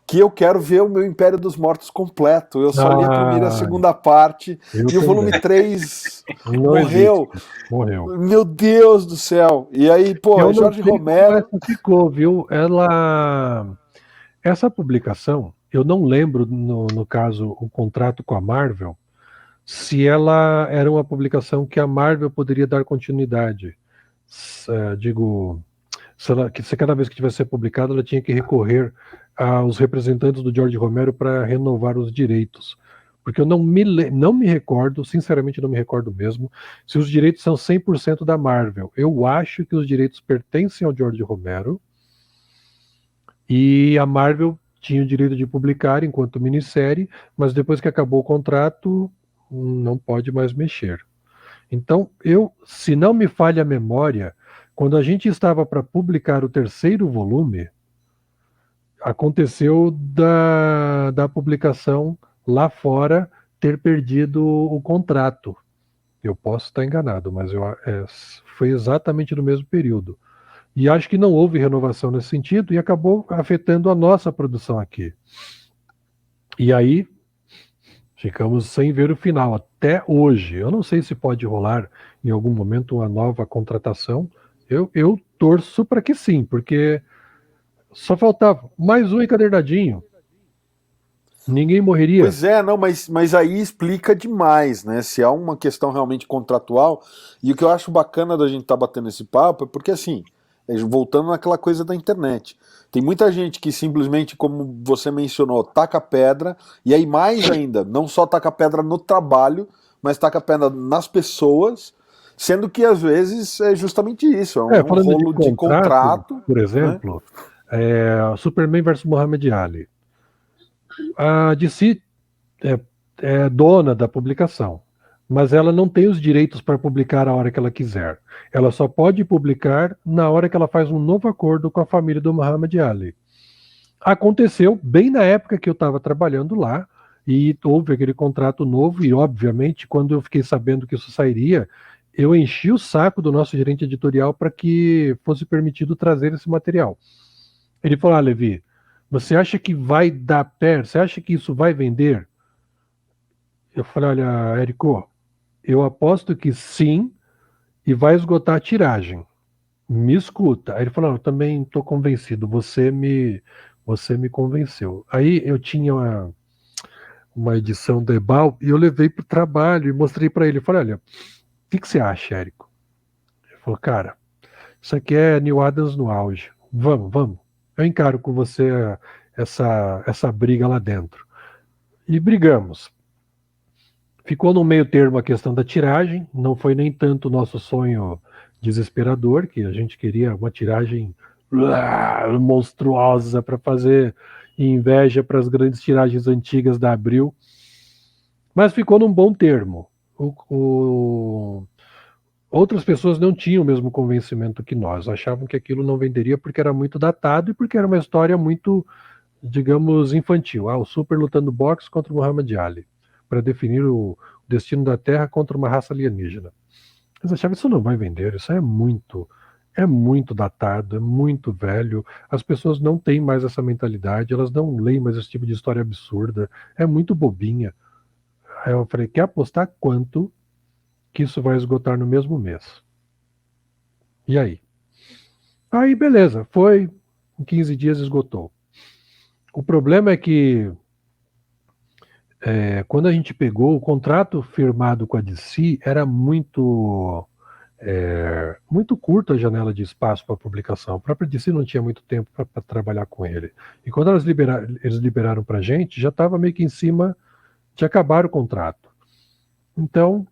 Speaker 1: que eu quero ver o meu Império dos Mortos completo. Eu só li a primeira e a segunda parte, e o volume 3 morreu.
Speaker 3: Morreu.
Speaker 1: Meu Deus do céu. E aí, pô, Jorge Romero...
Speaker 3: Essa ficou, viu? Essa publicação, eu não lembro, no caso, o contrato com a Marvel, se ela era uma publicação que a Marvel poderia dar continuidade. Digo, se cada vez que tivesse ser publicado, ela tinha que recorrer aos representantes do Jorge Romero para renovar os direitos. Porque eu não me recordo, sinceramente não me recordo mesmo, se os direitos são 100% da Marvel. Eu acho que os direitos pertencem ao Jorge Romero e a Marvel tinha o direito de publicar enquanto minissérie, mas depois que acabou o contrato, não pode mais mexer. Então, se não me falha a memória, quando a gente estava para publicar o 3º volume, aconteceu da publicação lá fora ter perdido o contrato. Eu posso estar enganado, mas foi exatamente no mesmo período. E acho que não houve renovação nesse sentido e acabou afetando a nossa produção aqui. E aí, ficamos sem ver o final até hoje. Eu não sei se pode rolar em algum momento uma nova contratação. Eu torço para que sim, porque só faltava mais um encadernadinho. Ninguém morreria.
Speaker 1: Pois é, não, mas aí explica demais, né? Se há uma questão realmente contratual. E o que eu acho bacana da gente estar batendo esse papo é porque, assim, voltando naquela coisa da internet, tem muita gente que simplesmente, como você mencionou, taca pedra, e aí mais ainda, não só taca pedra no trabalho, mas taca pedra nas pessoas, sendo que às vezes é justamente isso, é um rolo de contrato.
Speaker 3: Por exemplo, né? Superman vs Muhammad Ali. A DC é dona da publicação, mas ela não tem os direitos para publicar a hora que ela quiser. Ela só pode publicar na hora que ela faz um novo acordo com a família do Muhammad Ali. Aconteceu bem na época que eu estava trabalhando lá, e houve aquele contrato novo, e obviamente, quando eu fiquei sabendo que isso sairia, eu enchi o saco do nosso gerente editorial para que fosse permitido trazer esse material. Ele falou: Levi, você acha que vai dar pé? Você acha que isso vai vender? Eu falei: olha, Érico, eu aposto que sim, e vai esgotar a tiragem. Me escuta. Aí ele falou: eu também estou convencido, você me convenceu. Aí eu tinha uma edição do Ebal e eu levei para o trabalho e mostrei para ele. Eu falei: olha, o que você acha, Érico? Ele falou: cara, isso aqui é Neil Adams no auge. Vamos. Eu encaro com você essa briga lá dentro. E brigamos. Ficou no meio termo a questão da tiragem, não foi nem tanto o nosso sonho desesperador, que a gente queria uma tiragem monstruosa para fazer inveja para as grandes tiragens antigas da Abril, mas ficou num bom termo. Outras pessoas não tinham o mesmo convencimento que nós, achavam que aquilo não venderia porque era muito datado e porque era uma história muito, digamos, infantil. O Super lutando boxe contra o Muhammad Ali, para definir o destino da Terra contra uma raça alienígena. Eles achavam: isso não vai vender, isso é muito datado, é muito velho, as pessoas não têm mais essa mentalidade, elas não leem mais esse tipo de história absurda, é muito bobinha. Aí eu falei: quer apostar quanto que isso vai esgotar no mesmo mês? E aí? Aí beleza, foi, em 15 dias esgotou. O problema é que quando a gente pegou, o contrato firmado com a DC era muito curta a janela de espaço para publicação. A própria DC não tinha muito tempo para trabalhar com ele. E quando eles liberaram para a gente, já estava meio que em cima de acabar o contrato. Então,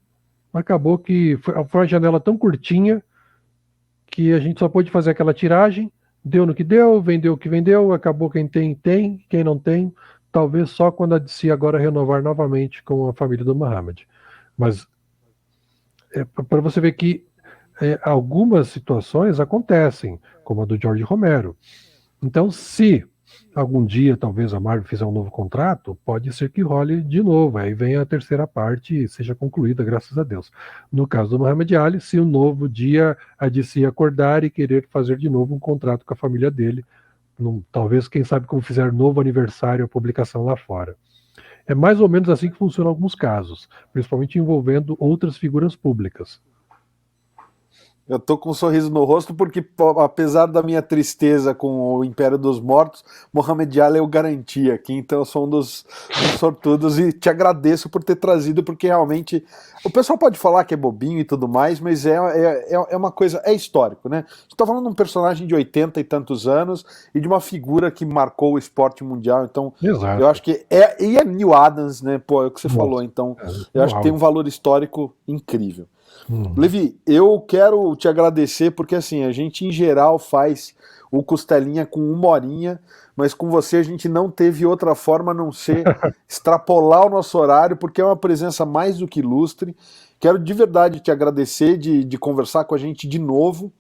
Speaker 3: acabou que foi uma janela tão curtinha que a gente só pôde fazer aquela tiragem, deu no que deu, vendeu o que vendeu, acabou quem tem, quem não tem, talvez só quando a DC agora renovar novamente com a família do Muhammad. Mas para você ver que algumas situações acontecem, como a do Jorge Romero. Então, se algum dia talvez a Marvel fizer um novo contrato, pode ser que role de novo, aí vem a terceira parte e seja concluída, graças a Deus. No caso do Muhammad Ali, se um novo dia a DC acordar e querer fazer de novo um contrato com a família dele, talvez, quem sabe, como fizer novo aniversário a publicação lá fora. É mais ou menos assim que funciona em alguns casos, principalmente envolvendo outras figuras públicas.
Speaker 1: Eu tô com um sorriso no rosto porque, apesar da minha tristeza com o Império dos Mortos, Mohamed Ali eu garanti aqui, então eu sou um dos sortudos e te agradeço por ter trazido, porque realmente o pessoal pode falar que é bobinho e tudo mais, mas é uma coisa, é histórico, né? Você tá falando de um personagem de 80 e tantos anos e de uma figura que marcou o esporte mundial, então
Speaker 3: Exato.
Speaker 1: eu acho que e é Neil Adams, né? Pô, é o que você falou, então eu acho que tem um valor histórico incrível. Levi, eu quero te agradecer porque assim, a gente em geral faz o Costelinha com 1 horinha, mas com você a gente não teve outra forma a não ser extrapolar o nosso horário, porque é uma presença mais do que ilustre. Quero de verdade te agradecer de conversar com a gente de novo.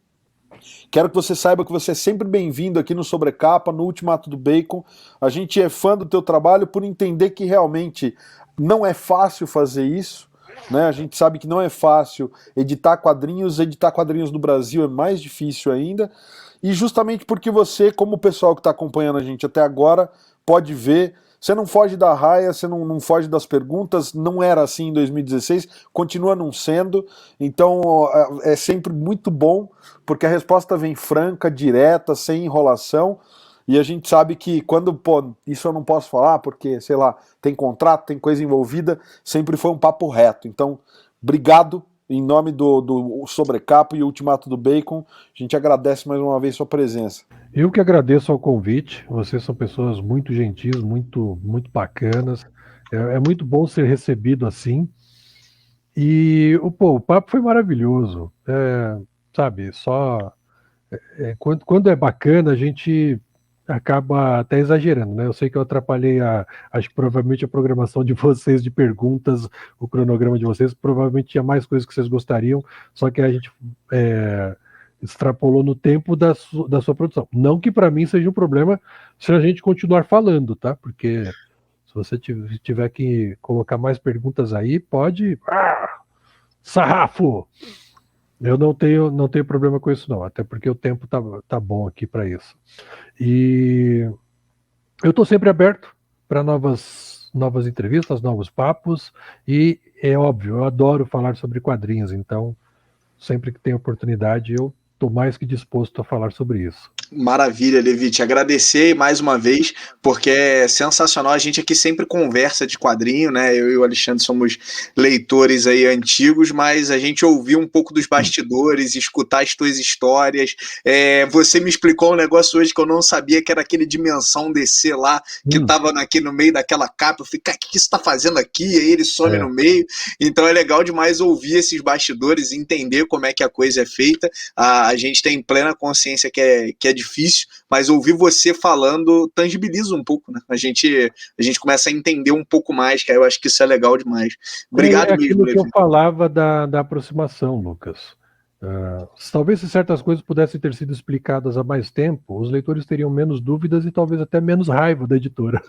Speaker 1: Quero que você saiba que você é sempre bem-vindo aqui no Sobrecapa, no Ultimato do Bacon. A gente é fã do teu trabalho por entender que realmente não é fácil fazer isso. Né? A gente sabe que não é fácil editar quadrinhos no Brasil é mais difícil ainda, e justamente porque você, como o pessoal que está acompanhando a gente até agora, pode ver, você não foge da raia, você não foge das perguntas, não era assim em 2016, continua não sendo, então é sempre muito bom, porque a resposta vem franca, direta, sem enrolação. E a gente sabe que quando, isso eu não posso falar porque, sei lá, tem contrato, tem coisa envolvida, sempre foi um papo reto. Então, obrigado em nome do Sobrecapa e Ultimato do Bacon. A gente agradece mais uma vez sua presença.
Speaker 3: Eu que agradeço ao convite. Vocês são pessoas muito gentis, muito, muito bacanas. É muito bom ser recebido assim. E o papo foi maravilhoso. Sabe, quando é bacana, a gente acaba até exagerando, né? Eu sei que eu atrapalhei acho que provavelmente a programação de vocês de perguntas, o cronograma de vocês, provavelmente tinha mais coisas que vocês gostariam, só que a gente extrapolou no tempo da sua produção. Não que para mim seja um problema se a gente continuar falando, tá? Porque se você tiver que colocar mais perguntas aí, pode... sarrafo! Eu não tenho problema com isso, não, até porque o tempo tá bom aqui para isso. E eu estou sempre aberto para novas entrevistas, novos papos, e é óbvio, eu adoro falar sobre quadrinhos, então sempre que tem oportunidade eu estou mais que disposto a falar sobre isso.
Speaker 2: Maravilha, Levi, te agradecer mais uma vez, porque é sensacional. A gente aqui sempre conversa de quadrinho, né? Eu e o Alexandre somos leitores aí antigos, mas a gente ouviu um pouco dos bastidores, escutar as tuas histórias. Você me explicou um negócio hoje que eu não sabia, que era aquele Dimensão DC lá, que tava aqui no meio daquela capa. Eu falei, cara, o que você tá fazendo aqui? E aí ele some no meio. Então é legal demais ouvir esses bastidores e entender como é que a coisa é feita. A gente tem plena consciência que é difícil, mas ouvir você falando tangibiliza um pouco, né? A gente começa a entender um pouco mais, que aí eu acho que isso é legal demais. Obrigado mesmo,
Speaker 3: aquilo
Speaker 2: Levi.
Speaker 3: que eu falava da aproximação, Lucas. Talvez se certas coisas pudessem ter sido explicadas há mais tempo, os leitores teriam menos dúvidas e talvez até menos raiva da editora.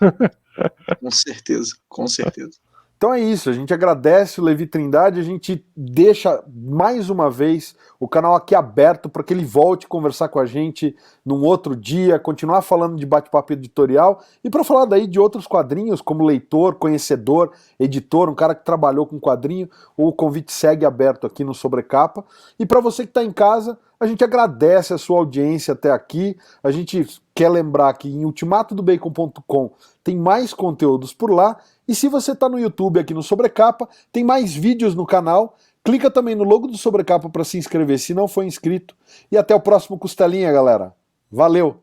Speaker 2: Com certeza, com certeza.
Speaker 1: Então é isso, a gente agradece o Levi Trindade, a gente deixa mais uma vez o canal aqui aberto para que ele volte a conversar com a gente num outro dia, continuar falando de bate-papo editorial e para falar daí de outros quadrinhos, como leitor, conhecedor, editor, um cara que trabalhou com quadrinho, o convite segue aberto aqui no Sobrecapa. E para você que está em casa, a gente agradece a sua audiência até aqui, a gente quer lembrar que em ultimatodobacon.com tem mais conteúdos por lá. E se você está no YouTube aqui no Sobrecapa, tem mais vídeos no canal. Clica também no logo do Sobrecapa para se inscrever se não for inscrito. E até o próximo Costelinha, galera. Valeu!